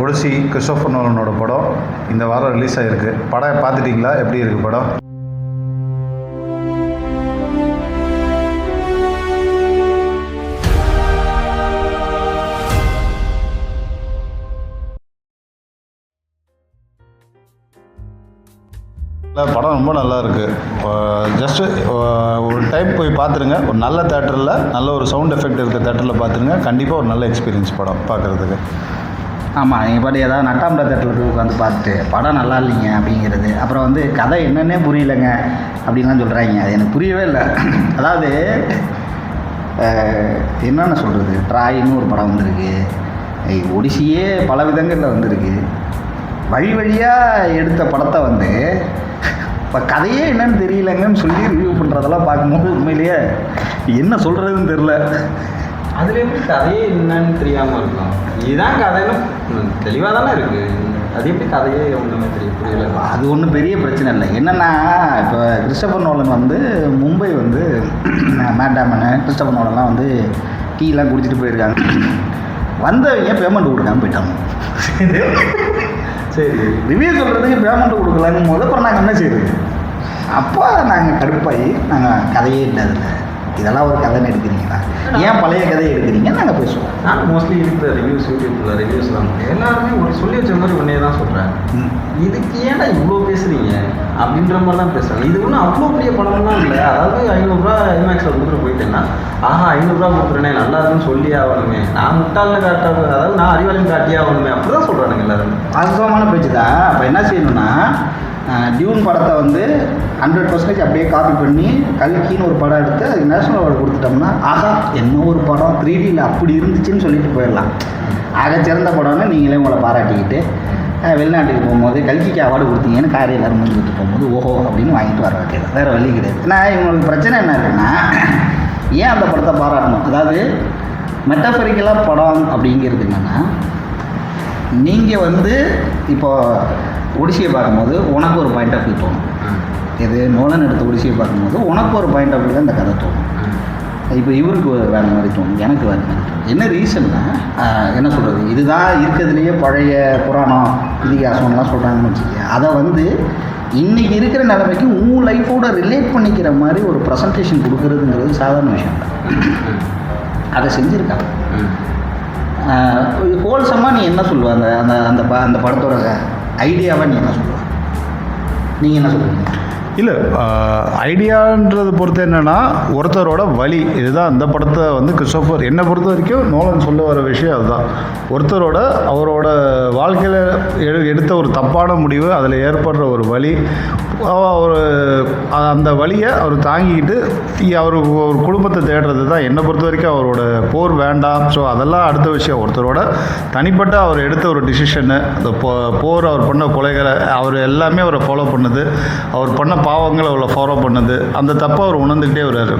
Odissi Christopher நோலனோட படம் இந்த வாரம் ரிலீஸ் ஆகிருக்கு. படம் பார்த்துட்டிங்களா? எப்படி இருக்குது படம்? படம் ரொம்ப நல்லா இருக்குது. ஜஸ்ட்டு ஒரு டைம் போய் பார்த்துருங்க. ஒரு நல்ல தேட்டரில், நல்ல ஒரு சவுண்ட் எஃபெக்ட் இருக்கிற தேட்டரில் பார்த்துருங்க. கண்டிப்பாக ஒரு நல்ல எக்ஸ்பீரியன்ஸ் படம் பார்க்குறதுக்கு. ஆமாம், நீங்கள் பாட்டு ஏதாவது நட்டாம்பட தேட்டரில் போய் உட்காந்து பார்த்துட்டு படம் நல்லா இல்லைங்க அப்படிங்கிறது, அப்புறம் வந்து கதை என்னென்னே புரியலைங்க அப்படின்லாம் சொல்கிறாங்க. அது எனக்கு புரியவே இல்லை. அதாவது என்னென்ன சொல்கிறது, ட்ராயின்னு ஒரு படம் வந்திருக்கு, ஒடிசியே பல விதங்களில் வந்திருக்கு. வழி வழியாக எடுத்த படத்தை வந்து இப்போ கதையே என்னன்னு தெரியலங்கன்னு சொல்லி ரிவ்யூ பண்ணுறதெல்லாம் பார்க்கும்போது உண்மையிலேயே என்ன சொல்கிறதுன்னு தெரில. அதில் எப்படி கதையே என்னன்னு தெரியாமல் இருக்கலாம்? இதுதான் கதைன்னு தெளிவாக தானே இருக்குது. அது எப்படி கதையே ஒன்றுமே புரியல. அது ஒன்றும் பெரிய பிரச்சனை இல்லை. என்னென்னா இப்போ கிறிஸ்டோபர் நோலன் வந்து மும்பை வந்து மேட் டேமன் கிறிஸ்டோபர் நோலன்லாம் வந்து டீலாம் குடிச்சிட்டு போயிருக்காங்க. வந்தவங்க பேமெண்ட் கொடுக்காம போயிட்டாங்க. சரி, ரிவ்யூ சொல்கிறதுக்கு பேமெண்ட் கொடுக்கலாங்கும் போது அப்புறம் நாங்கள் என்ன செய்யுது? அப்போ நாங்கள் கடுப்பாகி நாங்கள் கதையே இல்லை, அதில் இதெல்லாம் ஒரு கதைன்னு எடுக்கிறீங்களா, ஏன் பழைய கதையை எடுக்கிறீங்க நாங்கள் பேசுவோம். நான் மோஸ்ட்லி இருக்கிற ரிவ்யூஸ், யூடியூப்பில் ரிவ்யூஸ்லாம் எல்லாருமே ஒரு சொல்லி வச்ச மாதிரி ஒன்றே தான் சொல்கிறேன். இதுக்கு ஏன்டா இவ்வளோ பேசுகிறீங்க அப்படின்ற மாதிரி தான் பேசுகிறாங்க. இது ஒன்றும் அவ்வளோ பெரிய படம்லாம் இல்லை. அதாவது 500 ரூபா ஐமேக்ஸில் கொடுத்துட்டு போயிட்டேன்னா, ஆஹா 500 ரூபா கொடுக்குறேனே நல்லா இருக்குன்னு சொல்லி ஆகணுமே, நான் முட்டாளில் காட்டாது, அதாவது நான் அறிவாளியும் காட்டியே ஆகணுமே, அப்படி தான் சொல்கிறானுங்க எல்லாரும். வாஸ்தவமான பேச்சு தான். அப்போ என்ன செய்யணும்னா, டியூன் படத்தை வந்து 100% அப்படியே காப்பி பண்ணி கல்கின்னு ஒரு படம் எடுத்து அதுக்கு நேஷனல் அவார்டு கொடுத்துட்டோம்னா, ஆகா என்ன ஒரு படம் 3Dயில் அப்படி இருந்துச்சுன்னு சொல்லிட்டு போயிடலாம். ஆக சிறந்த படம்னு நீங்களே உங்களை பாராட்டிக்கிட்டு வெளிநாட்டுக்கு போகும்போது கல்கிக்கு அவார்டு கொடுத்தீங்கன்னு காரை எல்லாரும் முடிஞ்சுட்டு போகும்போது ஓஹோ அப்படின்னு வாங்கிட்டு வர வைக்கிறது, வேறு வழி கிடையாது. நான் இவங்களுக்கு பிரச்சனை என்ன இருக்குன்னா, ஏன் அந்த படத்தை பாராட்டணும்? அதாவது மெட்டாஃபரிக்கலாக படம் அப்படிங்கிறது என்னென்னா, நீங்கள் வந்து இப்போது ஒடிசியை பார்க்கும்போது உனக்கு ஒரு பாயிண்ட் ஆஃப் வியூ தோணும். இது நோலன் எடுத்த ஒடிசியை பார்க்கும்போது உனக்கு ஒரு பாயிண்ட் ஆஃப் வியூ தான் இந்த கதை தோணும். இப்போ இவருக்கு வேறு மாதிரி தோணும், எனக்கு வேறு மாதிரி தோணும். என்ன ரீசன்னா, என்ன சொல்கிறது, இதுதான் இருக்கிறதுலையே பழைய புராணம் இதிகாசம்லாம் சொல்கிறாங்கன்னு வச்சுக்கோங்க. அதை வந்து இன்றைக்கி இருக்கிற நிலைமைக்கு உன் லைஃபோட ரிலேட் பண்ணிக்கிற மாதிரி ஒரு ப்ரெசன்டேஷன் கொடுக்குறதுங்கிறது சாதாரண விஷயம் தான். அதை செஞ்சுருக்காங்க. ஹோல்சமாக நீ என்ன சொல்லுவ, அந்த அந்த அந்த அந்த படத்தோட ஐடியாவை நீ என்ன சொல்லுவ? நீங்கள் என்ன சொல்லுவீங்க? இல்லை, ஐடியான்றது பொறுத்து என்னென்னா, ஒருத்தரோட வழி இதுதான். அந்த படத்தை வந்து கிறிஸ்டோபர் என்னை பொறுத்த வரைக்கும் நோலன் சொல்ல வர விஷயம் அதுதான். ஒருத்தரோட அவரோட வாழ்க்கையில் எடுத்த ஒரு தப்பான முடிவு, அதில் ஏற்படுற ஒரு வழி, ஒரு அந்த வழியை அவர் தாங்கிக்கிட்டு அவர் ஒரு குடும்பத்தை தேடுறது தான் என்னை பொறுத்த வரைக்கும் அவரோட போர் வேண்டாம். ஸோ அதெல்லாம் அடுத்த விஷயம். ஒருத்தரோட தனிப்பட்ட அவர் எடுத்த ஒரு டிசிஷனு, அந்த போர், அவர் பண்ண கொலைகளை, அவர் எல்லாமே அவரை ஃபாலோ பண்ணுது, அவர் பண்ண பாவங்களை அவளை ஃபாலோ பண்ணுது, அந்த தப்பை அவர் உணர்ந்துக்கிட்டே வர்றாரு.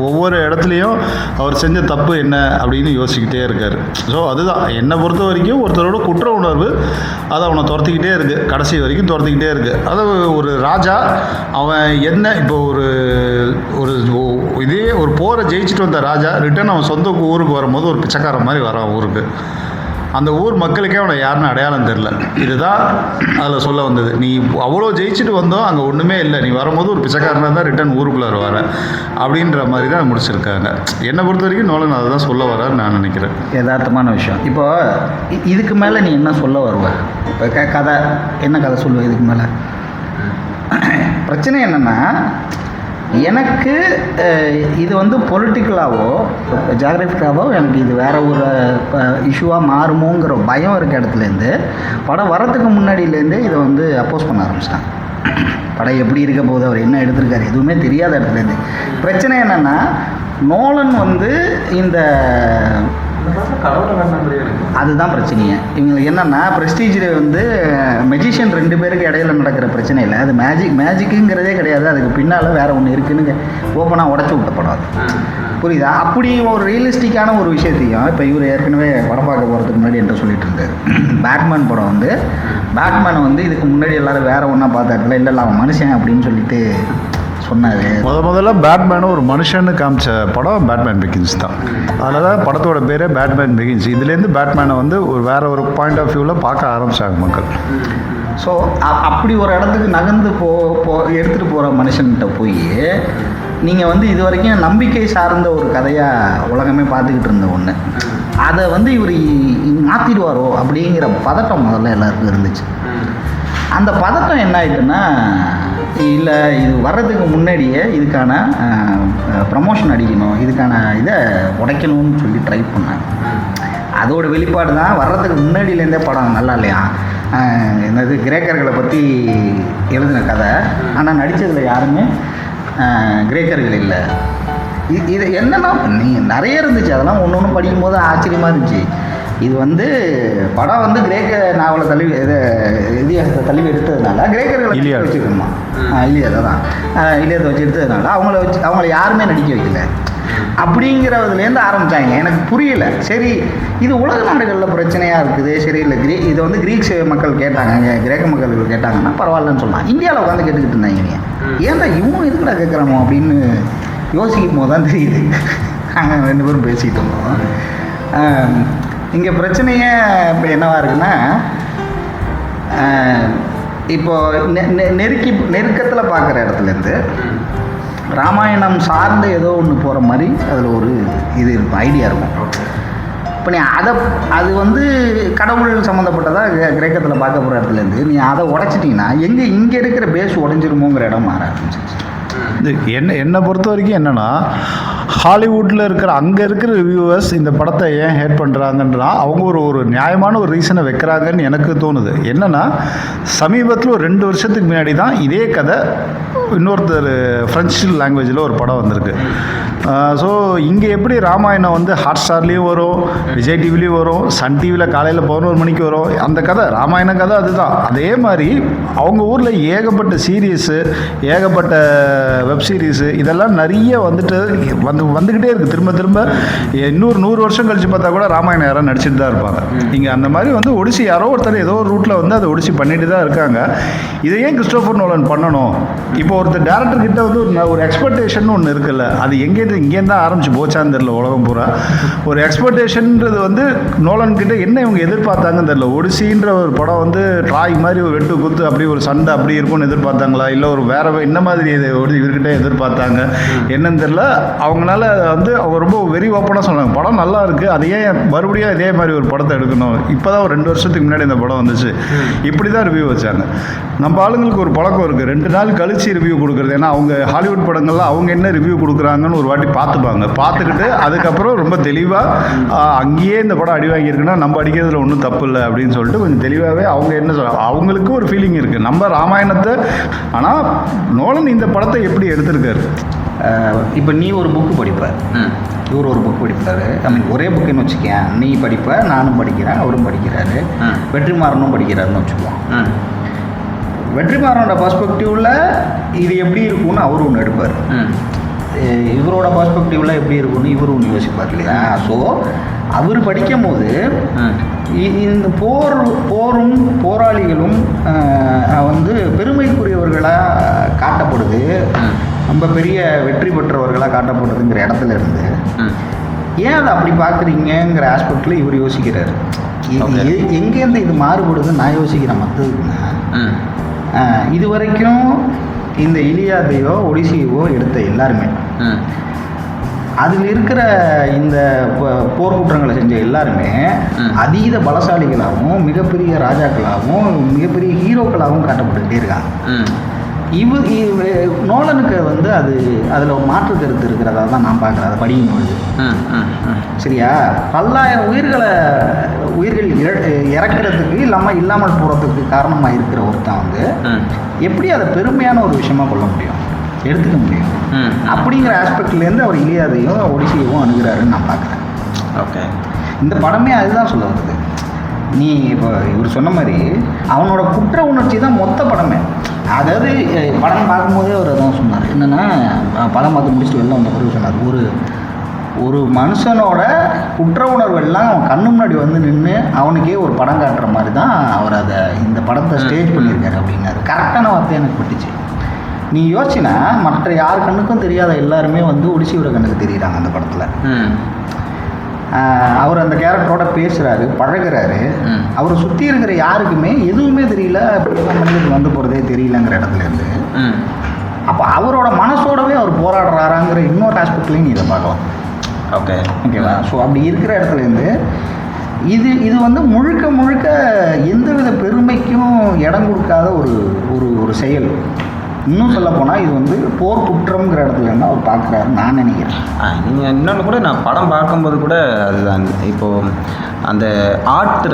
ஒவ்வொரு இடத்துலையும் அவர் செஞ்ச தப்பு என்ன அப்படின்னு யோசிக்கிட்டே இருக்கார். ஸோ அதுதான் என்னை பொறுத்த வரைக்கும் ஒருத்தரோட குற்ற உணர்வு அதை அவனை துரத்திக்கிட்டே இருக்குது, கடைசி வரைக்கும் துரத்திக்கிட்டே இருக்குது. அது ஒரு ராஜா, அவன் என்ன இப்போ ஒரு இதே ஒரு போரை ஜெயிச்சுட்டு வந்த ராஜா ரிட்டன் அவன் சொந்த ஊருக்கு வரும்போது ஒரு பிச்சைக்காரன் மாதிரி வரான் ஊருக்கு. அந்த ஊர் மக்களுக்கே அவனை யாருன்னு அடையாளம் தெரில. இதுதான் அதில் சொல்ல வந்தது. நீ அவ்வளோ ஜெயிச்சுட்டு வந்தோம், அங்கே ஒன்றுமே இல்லை, நீ வரும்போது ஒரு பிச்சைக்காரனாக தான் ரிட்டன் ஊருக்குள்ளே வர அப்படின்ற மாதிரி தான் முடிச்சிருக்காங்க. என்னை பொறுத்த வரைக்கும் நோலன் அதை தான் சொல்ல வரான்னு நான் நினைக்கிறேன். யதார்த்தமான விஷயம். இப்போ இதுக்கு மேலே நீ என்ன சொல்ல வருவ? இப்போ கதை என்ன கதை சொல்லுவேன்? இதுக்கு மேலே பிரச்சனை என்னென்னா, எனக்கு இது வந்து பொலிட்டிக்கலாவோ ஜியாகிரபிக்காவோ எனக்கு இது வேறு ஒரு இஷ்யூவாக மாறுமோங்கிற பயம் இருக்க இடத்துலேருந்து படம் வரத்துக்கு முன்னாடியிலேருந்தே இதை வந்து அப்போஸ் பண்ண ஆரம்பிச்சிட்டாங்க. படம் எப்படி இருக்க போகுது, அவர் என்ன எடுத்திருக்காரு எதுவுமே தெரியாத இடத்துலேருந்து. பிரச்சனை என்னென்னா, நோலன் வந்து இந்த அதுதான் பிரச்சனையே. இவங்களுக்கு என்னென்னா, ப்ரெஸ்டீஜில் வந்து மெஜிஷியன் 2 பேருக்கு இடையில நடக்கிற பிரச்சனை இல்லை, அது மேஜிக்குங்கிறதே கிடையாது, அதுக்கு பின்னால் வேறு ஒன்று இருக்குதுன்னு ஓப்பனாக உடச்சி விட்ட படம் அது. புரியுதா? அப்படி ஒரு ரியலிஸ்டிக்கான ஒரு விஷயத்தையும் இப்போ இவர் ஏற்கனவே படம் பார்க்க போகிறதுக்கு முன்னாடி என்று சொல்லிட்டு இருந்தார். பேட்மேன் படம் வந்து பேட்மேனை வந்து இதுக்கு முன்னாடி எல்லோரும் வேறு ஒன்றா பார்த்தாக்கல, இல்லை அவன் மனுஷன் அப்படின்னு சொல்லிட்டு சொன்னாரு. முதல்ல பேட்மேனும் ஒரு மனுஷன்னு காமிச்ச படம் பேட்மேன் பிகின்ஸ் தான். அதில் தான் படத்தோட பேரே பேட்மேன் பிகின்ஸ். இதுலேருந்து பேட்மேனை வந்து வேற ஒரு பாயிண்ட் ஆஃப் வியூவில் பார்க்க ஆரம்பிச்சாங்க மக்கள். ஸோ அப்படி ஒரு இடத்துக்கு நகர்ந்து எடுத்துகிட்டு போகிற மனுஷன்கிட்ட போய் நீங்கள் வந்து இது வரைக்கும் நம்பிக்கை சார்ந்த ஒரு கதையாக உலகமே பார்த்துக்கிட்டு இருந்த ஒன்று, அதை வந்து இவர் மாற்றிடுவாரோ அப்படிங்கிற பதட்டம் முதல்ல எல்லாருக்கும் இருந்துச்சு. அந்த பதட்டம் என்ன ஆயிடுன்னா, இல்லை இது வர்றதுக்கு முன்னாடியே இதுக்கான ப்ரமோஷன் அடிக்கணும், இதுக்கான இதை உடைக்கணும்னு சொல்லி ட்ரை பண்ணாங்க. அதோட வெளிப்பாடு தான் வர்றதுக்கு முன்னாடியிலேருந்தே படம் நல்லா இல்லையா, என்னது கிரேக்கர்களை பற்றி எழுதின கதை, ஆனால் நடித்ததில் யாருமே கிரேக்கர்கள் இல்லை. இது என்னன்னா நிறைய இருந்துச்சு, அதெல்லாம் ஒன்று ஒன்று படிக்கும்போது ஆச்சரியமாக இருந்துச்சு. இது வந்து படம் வந்து கிரேக்க நாவலை இதிகாசத்தை தழுவி எடுத்ததுனால கிரேக்கர்களை வச்சுக்கணுமா, இலியாதை தான் இலியாதை வச்சு எடுத்ததுனால அவங்கள யாருமே நடிக்க வைக்கல அப்படிங்கிறதுலேருந்து ஆரம்பித்தாங்க. எனக்கு புரியல. சரி, இது உலக நாடுகளில் பிரச்சனையாக இருக்குது, சரி இல்லை இதை வந்து கிரீக் மக்கள் கேட்டாங்க, கிரேக்க மக்கள் கேட்டாங்கன்னா பரவாயில்லன்னு சொல்லலாம். இந்தியாவில் உட்காந்து கேட்டுக்கிட்டு இருந்தாங்க, ஏன்டா இவங்க எதுக்குடா கேட்குறாமோ அப்படின்னு யோசிக்கும் போது தான் தெரியுது. நாங்கள் 2 பேரும் பேசிக்கிட்டு இருந்தோம். இங்கே பிரச்சனையே இப்போ என்னவா இருக்குன்னா, இப்போது நெருக்கத்தில் பார்க்குற இடத்துலேருந்து ராமாயணம் சார்ந்த ஏதோ ஒன்று போகிற மாதிரி அதில் ஒரு இது இருக்கும், ஐடியா இருக்கும். இப்போ நீ அது வந்து கடவுள் சம்மந்தப்பட்டதாக கிரேக்கத்தில் பார்க்க போகிற இடத்துலேருந்து நீ அதை உடைச்சிட்டிங்கன்னா இங்கே இருக்கிற பேஸ் உடஞ்சிருமோங்கிற இடம் மாற ஆரம்பிச்சிச்சு. என்னை பொறுத்த வரைக்கும் என்னென்னா, ஹாலிவுட்டில் அங்கே இருக்கிற ரிவ்யூவர்ஸ் இந்த படத்தை ஏன் ஹேட் பண்ணுறாங்கன்றா அவங்க ஒரு நியாயமான ஒரு ரீசனை வைக்கிறாங்கன்னு எனக்கு தோணுது. என்னென்னா, சமீபத்தில் ஒரு 2 வருஷத்துக்கு முன்னாடி தான் இதே கதை இன்னொருத்தர் ஃப்ரெஞ்சு லாங்குவேஜில் ஒரு படம் வந்திருக்கு. ஸோ இங்கே எப்படி ராமாயணம் வந்து ஹாட் ஸ்டார்லேயும் வரும், விஜய் டிவிலையும் வரும், சன் டிவியில் காலையில் 11 மணிக்கு வரும், அந்த கதை ராமாயண கதை அதுதான். அதே மாதிரி அவங்க ஊரில் ஏகப்பட்ட சீரீஸு, ஏகப்பட்ட வெப் சீரிஸு இதெல்லாம் நிறைய வந்துக்கிட்டே இருக்குது. திரும்ப இன்னொரு 100 வருஷம் கழித்து பார்த்தா கூட ராமாயணம் யாரும் நடிச்சிட்டு தான் இருப்பாங்க. இங்கே அந்த மாதிரி வந்து ஒடிசி யாரோ ஒருத்தர் ஏதோ ஒரு ரூட்டில் வந்து அதை ஒடிசி பண்ணிட்டு தான் இருக்காங்க. இதை ஏன் கிறிஸ்டோபர் நோலன் பண்ணணும்? இப்போ ஒருத்தர் டேரக்டர் கிட்ட வந்து ஒரு எக்ஸ்பெக்டேஷன் ஒன்று இருக்குல்ல, அது இங்கேருந்து தான் ஆரம்பிச்சு போச்சான்னு தெரியல. உலகம் பூரா ஒரு எக்ஸ்பெக்டேஷன்ன்றது வந்து நோலன் கிட்ட என்ன இவங்க எதிர்பார்த்தாங்கன்னு தெரியல. ஒடிசின்ற ஒரு படம் வந்து ட்ராய் மாதிரி ஒரு வெட்டு குத்து அப்படி ஒரு சண்டை அப்படி இருக்கும்னு எதிர்பார்த்தாங்களா, இல்லை ஒரு வேற என்ன மாதிரி இவர்கிட்ட எதிர்பார்த்தாங்க என்னன்னு தெரியல. அவங்களால வந்து அவங்க ரொம்ப வெரி ஓப்பனாக சொன்னாங்க, படம் நல்லா இருக்குது, அது ஏன் மறுபடியும் இதே மாதிரி ஒரு படத்தை எடுக்கணும், இப்போ தான் ஒரு 2 வருஷத்துக்கு முன்னாடி இந்த படம் வந்துச்சு, இப்படி தான் ரிவ்யூ வச்சாங்க. நம்ம ஆளுங்களுக்கு ஒரு பழக்கம் இருக்குது, 2 நாள் கழிச்சு ரிவ்யூ கொடுக்குறது. ஏன்னா அவங்க ஹாலிவுட் படங்கள்ல அவங்க என்ன ரிவ்யூ கொடுக்குறாங்கன்னு ஒரு வாட்டி பார்த்துக்கிட்டு அதுக்கப்புறம் ரொம்ப தெளிவாக அங்கேயே இந்த படம் அடி வாங்கியிருக்குன்னா நம்ம அடிக்கிறதுல ஒன்றும் தப்பு இல்லை அப்படின்னு சொல்லிட்டு கொஞ்சம் தெளிவாகவே அவங்க என்ன அவங்களுக்கு ஒரு ஃபீலிங் இருக்குது. நம்ம ராமாயணத்தை, ஆனால் நோலன் இந்த படத்தை எப்படி எடுத்திருக்காரு. இப்போ நீ ஒரு புக்கு படிப்பார், இவர் ஒரு புக் படிப்பார், ஒரே புக்குன்னு வச்சுக்கேன். நீ படிப்ப, நானும் படிக்கிறேன், அவரும் படிக்கிறாரு, வெற்றிமாறனும் படிக்கிறாருன்னு வச்சுக்குவோம். வெற்றிமாறனோட பர்ஸ்பெக்டிவில் இது எப்படி இருக்கும்னு அவர் ஒன்று எடுப்பார், இவரோட பர்ஸ்பெக்டிவில் எப்படி இருக்கும்னு இவர் ஒன்று யோசிப்பார் இல்லையா. ஸோ அவர் படிக்கும் போது இந்த போரும் போராளிகளும் வந்து பெருமைக்குரியவர்களாக காட்டப்படுது, ரொம்ப பெரிய வெற்றி பெற்றவர்களாக காட்டப்படுதுங்கிற இடத்துல இருந்து ஏன் அதை அப்படி பார்க்குறீங்கிற ஆஸ்பெக்டில் இவர் யோசிக்கிறார். எங்கேருந்து இது மாறுபடுதுன்னு நான் யோசிக்கிறேன். மற்றதுன்னா இது வரைக்கும் இந்த இலியாதையோ ஒடிசியவோ எடுத்த எல்லாருமே அதில் இருக்கிற இந்த போர்க்குற்றங்களை செஞ்ச எல்லாருமே அதீத பலசாலிகளாகவும் மிகப்பெரிய ராஜாக்களாகவும் மிகப்பெரிய ஹீரோக்களாகவும் காட்டப்பட்டுக்கிட்டே இருக்காங்க. நோலனுக்கு வந்து அதில் ஒரு மாற்று கருத்து இருக்கிறதா தான் நான் பார்க்குறேன் அதை படிக்கும்பொழுது. சரியா, 10,000 உயிர்கள் இறக்கிறதுக்கு இல்லாமல் போகிறதுக்கு காரணமாக இருக்கிற ஒருத்தன் வந்து எப்படி அதை பெருமையான ஒரு விஷயமா கொள்ள முடியும், எடுத்துக்க முடியும் அப்படிங்கிற ஆஸ்பெக்ட்லேருந்து அவர் இலியாதையும் ஒடிசியவும் அணுகிறாருன்னு நான் பார்க்குறேன். ஓகே, இந்த படமே அதுதான் சொல்ல வருது. நீ இப்போ இவர் சொன்ன மாதிரி அவனோட குற்ற உணர்ச்சி தான் மொத்த படமே. அதாவது படம் பார்க்கும்போதே அவர் அதான் சொன்னார், என்னென்னா படம் பார்த்து முடிச்சுட்டு வெளில வந்த பிறகு சொன்னார், ஒரு மனுஷனோட குற்ற உணர்வெல்லாம் அவன் கண்ணு முன்னாடி வந்து நின்று அவனுக்கே ஒரு படம் காட்டுற மாதிரி தான் அவர் இந்த படத்தை ஸ்டேஜ் பண்ணியிருக்காரு அப்படின்னாரு. கரெக்டான வார்த்தை எனக்கு பட்டுச்சு. நீ யோசிச்சினா மற்ற யார் கண்ணுக்கும் தெரியாத எல்லாருமே வந்து ஒடிசியோட கண்ணுக்கு தெரியுறாங்க அந்த படத்தில். அவர் அந்த கேரக்டரோட பேசுகிறாரு, பழகுறாரு. அவரை சுற்றி இருக்கிற யாருக்குமே எதுவுமே தெரியல, மனிதன் வந்து போகிறதே தெரியலங்கிற இடத்துலேருந்து அப்போ அவரோட மனசோடவே அவர் போராடுறாராங்கிற இன்னொரு ஆஸ்பெக்ட்லேயும் நீ இதை பார்க்கலாம். ஓகேவா? ஸோ அப்படி இருக்கிற இடத்துலேருந்து இது வந்து முழுக்க எந்தவித பெருமைக்கும் இடம் கொடுக்காத ஒரு செயல். இன்னும் சொல்ல போனால் இது வந்து போர் குற்றம்ங்கிற இடத்துல இருந்தால் அவர் பார்க்குறாரு நான் நினைக்கிறேன். நீங்கள் இன்னொன்று கூட நான் படம் பார்க்கும்போது கூட அதுதான், இப்போது அந்த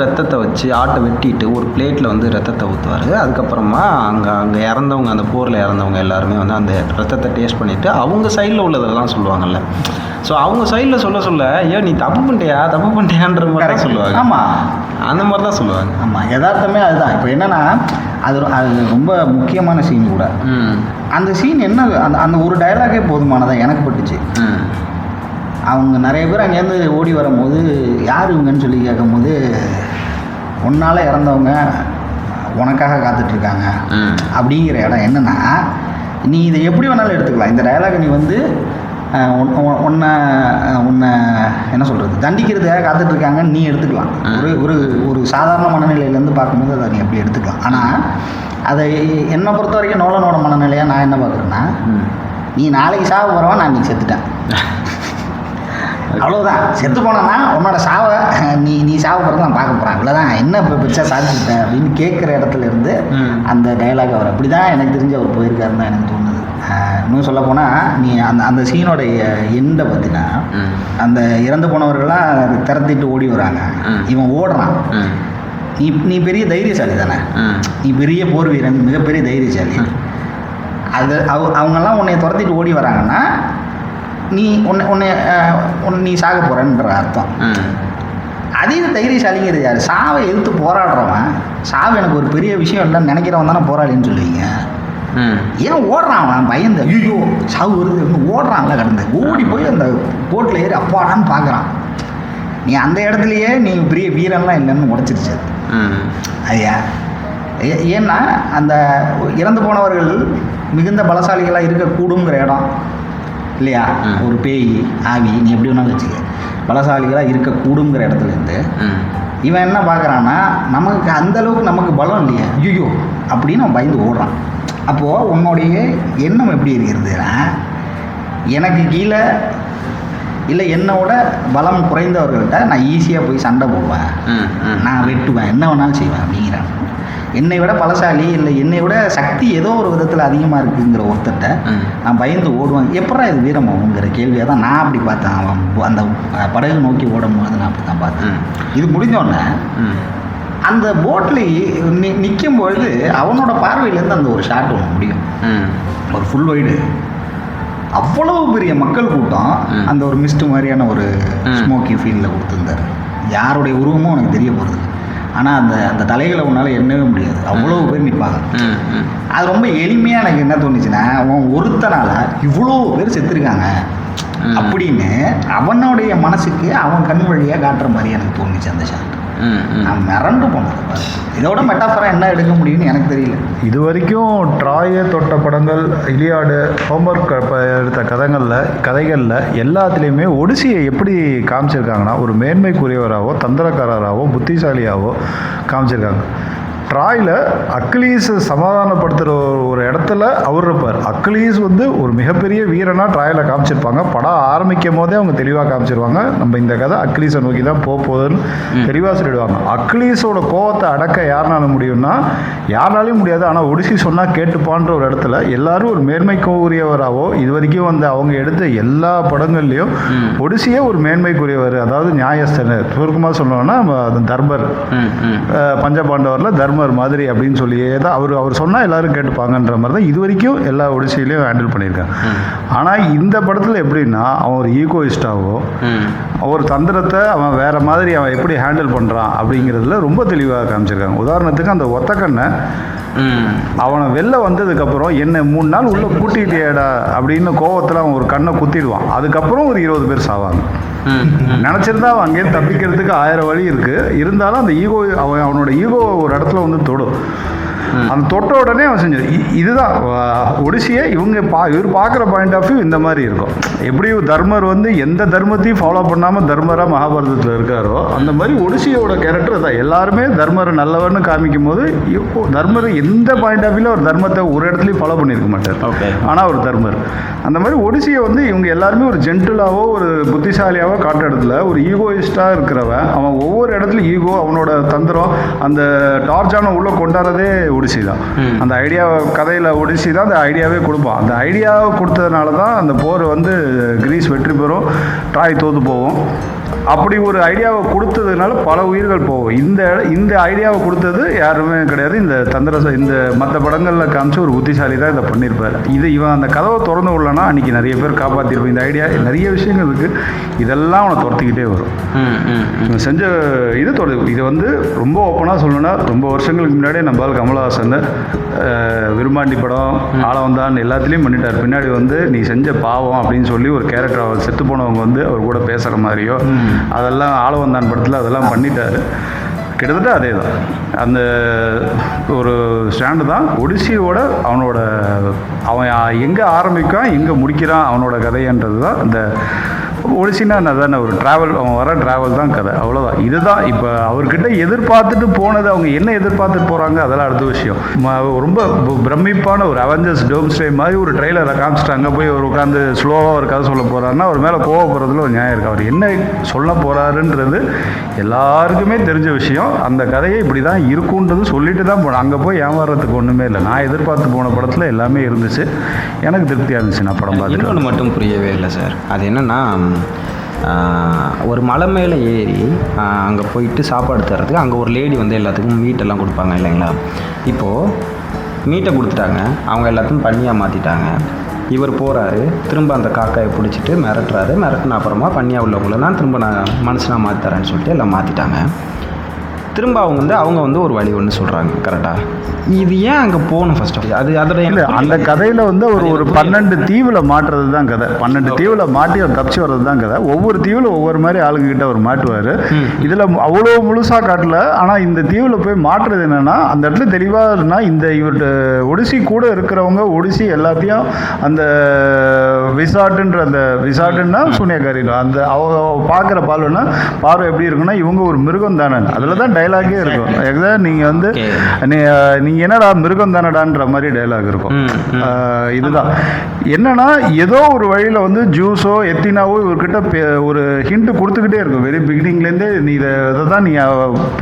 ரத்தத்தை வச்சு ஆட்டை வெட்டிட்டு ஒரு பிளேட்டில் வந்து ரத்தத்தை ஊற்றுவார். அதுக்கப்புறமா அங்கே இறந்தவங்க, அந்த போரில் இறந்தவங்க எல்லாருமே வந்து அந்த ரத்தத்தை டேஸ்ட் பண்ணிவிட்டு அவங்க சைடில் உள்ளதெல்லாம் சொல்லுவாங்கல்ல. ஸோ அவங்க சைடில் சொல்ல ஐயோ நீ தப்பு பண்ணிட்டியான்ற மாதிரி தான் சொல்லுவாங்க. ஆமாம், அந்த மாதிரி தான் சொல்லுவாங்க. ஆமாம், யதார்த்தமே அதுதான். இப்போ என்னென்னா அது ரொம்ப முக்கியமான சீன் கூட. அந்த சீன் என்ன, அந்த ஒரு டயலாகே போதுமானதான் எனக்கு பட்டுச்சு. அவங்க நிறைய பேர் அங்கேருந்து ஓடி வரும்போது யார் இவங்கன்னு சொல்லி கேட்கும்போது உன்னால் இறந்தவங்க உனக்காக காத்துட்ருக்காங்க அப்படிங்கிற இடம் என்னென்னா, நீ இதை எப்படி வேணாலும் எடுத்துக்கலாம். இந்த டயலாகை நீ வந்து உன்னை என்ன சொல்கிறது, தண்டிக்கிறதுக்காக காத்துட்ருக்காங்கன்னு நீ எடுத்துக்கலாம். ஒரு சாதாரண மனநிலையிலேருந்து பார்க்கும்போது அதை நீ எப்படி எடுத்துக்கலாம். ஆனால் அதை என்னை பொறுத்த வரைக்கும் நோலனோட மனநிலையாக நான் என்ன பார்க்குறேன்னா, நீ நாளைக்கு சாவ போகிறவன், நான் நீ செத்துட்டேன், அவ்வளோதான். செத்து போனேன்னா உன்னோட சாவை நீ சாவ போகிறத நான் பார்க்க போகிறேன், இவ்வளோதான், என்ன இப்போ பெருசாக சாதிச்சுட்டேன் அப்படின்னு கேட்குற இடத்துல இருந்து அந்த டைலாக் அவர் அப்படி தான் எனக்கு தெரிஞ்சு அவர் போயிருக்காருன்னு தான் எனக்கு தோணுது. இன்னும் சொல்ல போனால் நீ அந்த சீனோடைய எண்டை பார்த்தினா, அந்த இறந்து போனவர்கள்லாம் திறத்திட்டு ஓடி வராங்க, இவன் ஓடுறான். நீ பெரிய தைரியசாலி தானே, நீ பெரிய போர் வீரன், மிகப்பெரிய தைரியசாலி. அது அவங்கெல்லாம் உன்னை துரத்திட்டு ஓடி வராங்கன்னா நீ நீ சாக போகிறன்ற அர்த்தம். அதே தைரியசாலிங்கிறது யார்? சாவை எதிர்த்து போராடுறவன். சாவு எனக்கு ஒரு பெரிய விஷயம் இல்லைன்னு நினைக்கிறவன் தானே போராளின்னு சொல்லுவீங்க. ஏன் ஓடுறான் அவன்? பயந்து ஐயோ சாவு வருது ஓடுறான்ல, கடந்து ஓடி போய் அந்த போட்டில் ஏறி அப்பாடான்னு பார்க்குறான். நீ அந்த இடத்துலையே நீ பெரிய வீரன்லாம் இல்லைன்னு உடச்சிருச்சு ஐயா. ஏன்னா அந்த இறந்து போனவர்கள் மிகுந்த பலசாலிகளாக இருக்கக்கூடுங்கிற இடம் இல்லையா? ஒரு பேய் ஆவி நீ எப்படி வேணாலும் வச்சுக்க, பலசாலிகளாக இருக்கக்கூடுங்கிற இடத்துலேருந்து இவன் என்ன பார்க்குறான்னா, நமக்கு அந்தளவுக்கு நமக்கு பலம் இல்லையா, ஐயோ அப்படின்னு அவன் பயந்து ஓடுறான். அப்போது உன்னுடைய எண்ணம் எப்படி இருக்கிறதுனா, எனக்கு கீழே இல்லை என்னோட பலம் குறைந்தவர்கள்ட்ட நான் ஈஸியாக போய் சண்டை போடுவேன், நான் வெட்டுவேன், என்ன வேணாலும் செய்வேன் அப்படிங்கிறான். என்னை விட பலசாலி இல்லை என்னை விட சக்தி ஏதோ ஒரு விதத்தில் அதிகமாக இருக்குங்கிற ஒருத்தட்ட நான் பயந்து ஓடுவேன். எப்படா இது வீரமாகுங்கிற கேள்வியாக தான் நான் அப்படி பார்த்தேன். அவன் அந்த படகு நோக்கி ஓடும்போது நான் அப்படி தான் பார்த்தேன். இது முடிஞ்சோடனே அந்த போட்டில் நிற்கும் பொழுது அவனோட பார்வையிலேருந்து அந்த ஒரு ஷாட் ஒன்று முடியும், ஒரு ஃபுல் வைடு. அவ்வளவு பெரிய மக்கள் கூட்டம் அந்த ஒரு மிஸ்ட் மாதிரியான ஒரு ஸ்மோக்கி ஃபீல்டில் கொடுத்துருந்தார். யாருடைய உருவமும் எனக்கு தெரிய போகிறது, ஆனால் அந்த தலைகளை உன்னால் எண்ணவே முடியாது, அவ்வளோ பேர் நிற்பாங்க. அது ரொம்ப எளிமையாக எனக்கு என்ன தோணுச்சுன்னா, அவன் ஒருத்தனால இவ்வளோ பேர் செத்துருக்காங்க அப்படின்னு அவனுடைய மனசுக்கு அவன் கண் வழியாக காட்டுற மாதிரி எனக்கு தோணுச்சு அந்த ஷாட். நான் மிரண்டு போனது. இதோட மெட்டாஃபரா என்ன எடுக்க முடியும்னு எனக்கு தெரியல. இது வரைக்கும் ட்ராயை தொட்ட படங்கள், இலியாடு, ஹோம்ஒர்க் எடுத்த கதைகளில் எல்லாத்துலேயுமே ஒடிசியை எப்படி காமிச்சிருக்காங்கன்னா, ஒரு மேன்மைக்குரியவராகவோ தந்திரக்காரராகவோ புத்திசாலியாகவோ காமிச்சிருக்காங்க. ட்ராயில் அக்கிலீஸ் சமாதானப்படுத்துகிற ஒரு இடத்துல அவர் இருப்பார். அக்கிலீஸ் வந்து ஒரு மிகப்பெரிய வீரனாக ட்ராயில் காமிச்சிருப்பாங்க. படம் ஆரம்பிக்கும் போதே அவங்க தெளிவாக காமிச்சிருவாங்க, நம்ம இந்த கதை அக்கிலீஸை நோக்கி தான் போகுதுன்னு தெளிவாக சொல்லிடுவாங்க. அக்கிலீஸோட கோவத்தை அடக்க யாருனாலும் முடியும்னா யாருனாலையும் முடியாது, ஆனால் ஒடிசி சொன்னால் கேட்டுப்பான்ற ஒரு இடத்துல எல்லாரும் ஒரு மேன்மைக்குரியவராகவோ, இது வரைக்கும் வந்து அவங்க எடுத்த எல்லா படங்கள்லேயும் ஒடிசியே ஒரு மேன்மைக்குரியவர், அதாவது நியாயஸ்தனர். சுருக்கமாக சொல்லணும்னா தர்மர், பஞ்சபாண்டவரில் தர்மர் மாதிரி அப்படின்னு சொல்லியே தான் அவர் சொன்னால் எல்லாரும் கேட்டுப்பாங்கன்ற மாதிரி தான் இது வரைக்கும் எல்லா ஒடிசியிலையும் ஹேண்டில் பண்ணியிருக்காங்க. ஆனால் இந்த படத்தில் எப்படின்னா, அவன் ஒரு ஈகோயிஸ்டாவோ ஒரு தந்திரத்தை அவன் வேற மாதிரி அவன் எப்படி ஹேண்டில் பண்ணுறான் அப்படிங்கிறதுல ரொம்ப தெளிவாக காமிச்சிருக்காங்க. உதாரணத்துக்கு அந்த ஒத்தக்கண்ணை அவனை வெளில வந்ததுக்கப்புறம் என்ன 3 நாள் உள்ள கூட்டிகிட்டேடா அப்படின்னு கோவத்தில் அவன் ஒரு கண்ணை குத்திடுவான். அதுக்கப்புறம் ஒரு 20 பேர் சாவாங்க. நினச்சிருந்தா அவன் அங்கேருந்து தப்பிக்கிறதுக்கு 1000 வழி இருக்குது. இருந்தாலும் அந்த ஈகோ அவனோட ஈகோ ஒரு இடத்துல வந்து தொடும். அந்த தொட்ட உடனே அவன் செஞ்சது இதுதான் ஒடிசியை இவர் பார்க்குற பாயிண்ட் ஆஃப் வியூ இந்த மாதிரி இருக்கும். எப்படி தர்மர் வந்து எந்த தர்மத்தையும் ஃபாலோ பண்ணாமல் தர்மராக மகாபாரதத்தில் இருக்காரோ அந்த மாதிரி ஒடிசியோட கேரக்டர் தான். எல்லாருமே தர்மர் நல்லவர்னு காமிக்கும் போது தர்மர் எந்த பாயிண்ட் ஆஃப் வியூவில் ஒரு தர்மத்தை ஒரு இடத்துலையும் ஃபாலோ பண்ணியிருக்க மாட்டார். ஆனால் ஒரு தர்மர் அந்த மாதிரி ஒடிசியை வந்து இவங்க எல்லாருமே ஒரு ஜென்டிலாவோ ஒரு புத்திசாலியாவோ காட்டுற இடத்துல ஒரு ஈகோயிஸ்டாக இருக்கிறவன் அவன் ஒவ்வொரு இடத்துலையும் ஈகோ அவனோட தந்திரம் அந்த டார்ச்சான உள்ளே கொண்டாடுறதே ஒடிசி தான். அந்த ஐடியா கதையில் ஒடிசி தான் அந்த ஐடியாவே கொடுப்பான். அந்த ஐடியாவை கொடுத்ததுனால தான் அந்த போர் வந்து கிரீஸ் வெற்றி பெறும், ட்ராய் தோற்று போவோம். அப்படி ஒரு ஐடியாவை கொடுத்ததுனால பல உயிர்கள் போகும். இந்த ஐடியாவை கொடுத்தது யாருமே கிடையாது. இந்த மற்ற படங்களில் காமிச்சு ஒரு புத்திசாலி தான் இதை பண்ணியிருப்பார். இவன் அந்த கதவை திறந்து விடலன்னா அன்றைக்கி நிறைய பேர் காப்பாற்றிருப்பான். இந்த ஐடியா நிறைய விஷயங்கள் இருக்குது, இதெல்லாம் அவனை துரத்திக்கிட்டே வரும். இவன் செஞ்ச இது வந்து ரொம்ப ஓப்பனாக சொல்லணும்னா ரொம்ப வருஷங்களுக்கு முன்னாடியே நம்மளால் கமலஹாசன் விரும்பாண்டி படம் ஆளவந்தான் எல்லாத்துலேயும் பண்ணிட்டார். பின்னாடி வந்து நீ செஞ்ச பாவம் அப்படின்னு சொல்லி ஒரு கேரக்டர் அவர் செத்து போனவங்க வந்து அவர் கூட பேசுகிற மாதிரியோ அதெல்லாம் ஆளவந்தான் படத்தில் அதெல்லாம் பண்ணிட்டார். கிட்டத்தட்ட அதே தான், அந்த ஒரு ஸ்டாண்டு தான் ஒடிசியோட அவன் எங்கே ஆரம்பிக்கான் எங்கே முடிக்கிறான் அவனோட கதைன்றது தான். இந்த ஒடிசின்னா தானே ஒரு ட்ராவல், அவன் வர ட்ராவல் தான் கதை, அவ்வளோதான். இதுதான் இப்போ அவர்கிட்ட எதிர்பார்த்துட்டு போனது. அவங்க என்ன எதிர்பார்த்துட்டு போகிறாங்க அதெல்லாம் அடுத்த விஷயம். ரொம்ப பிரமிப்பான ஒரு அவெஞ்சர்ஸ் டோம்ஸ்டே மாதிரி ஒரு ட்ரெய்லரை காமிச்சிட்டு அங்கே போய் ஒரு உட்காந்து ஸ்லோவாக ஒரு கதை சொல்ல போகிறாருன்னா அவர் மேலே கோவப்படுறதுல ஒரு நியாயம் இருக்குது. அவர் என்ன சொல்ல போகிறாருன்றது எல்லாருக்குமே தெரிஞ்ச விஷயம். அந்த கதையை இப்படி தான் இருக்குன்றது சொல்லிட்டு தான் போனேன். அங்கே போய் ஏமாறுறதுக்கு ஒன்றுமே இல்லை. நான் எதிர்பார்த்து போன படத்தில் எல்லாமே இருந்துச்சு, எனக்கு திருப்தியாக இருந்துச்சு. நான் படம் பார்த்து இன்னொன்று மட்டும் புரியவே இல்லை சார். அது என்னென்னா ஒரு மலை மேலே ஏறி அங்கே போயிட்டு சாப்பாடு தர்றதுக்கு அங்கே ஒரு லேடி வந்து எல்லாத்துக்கும் மீட்டெல்லாம் கொடுப்பாங்க இல்லைங்களா. இப்போது மீட்டை கொடுத்துட்டாங்க, அவங்க எல்லாத்தையும் பண்ணியாக மாற்றிட்டாங்க. இவர் போகிறாரு, திரும்ப அந்த காக்காயை பிடிச்சிட்டு மிரட்டின அப்புறமா பண்ணியாக உள்ளவங்கள தான் திரும்ப நான் மனுஷனாக மாற்றித்தரேன்னு சொல்லிட்டு எல்லாம் மாற்றிட்டாங்க. திரும்ப அவங்க வந்து ஒரு வழி ஒன்று சொல்கிறாங்க. கரெக்டாக இது ஏன் அங்கே போகணும் ஃபர்ஸ்ட் ஆஃப் அது அதோட இல்லை அந்த கதையில் வந்து ஒரு 12 தீவில் மாட்டுறது தான் கதை. 12 தீவில் மாட்டி அவர் தப்பிச்சு வர்றது தான் கதை. ஒவ்வொரு தீவில் ஒவ்வொரு மாதிரி ஆளுங்கிட்ட அவர் மாட்டுவார். இதில் அவ்வளோ முழுசாக காட்டல. ஆனால் இந்த தீவில் போய் மாட்டுறது என்னென்னா அந்த இடத்துல தெளிவாக இருந்தால் இவர்கிட்ட ஒடிசி கூட இருக்கிறவங்க ஒடிசி எல்லாத்தையும் அந்த விசாட்டுன்னா சூனியக்காரி அந்த பார்க்குற பார்வை எப்படி இருக்குன்னா இவங்க ஒரு மிருகம் தானே. அதில் தான் டைலாகே இருக்கும். நீங்கள் வந்து நீங்கள் என்னடா மிருகம் தானடான்ற மாதிரி டைலாக் இருக்கும். இதுதான் என்னன்னா ஏதோ ஒரு வழியில் வந்து ஜூஸோ எத்தினாவோ இவர்கிட்ட ஒரு ஹிண்ட் கொடுத்துக்கிட்டே இருக்கும். வெரி பிகினிங்லேருந்தே நீ இதை தான் நீ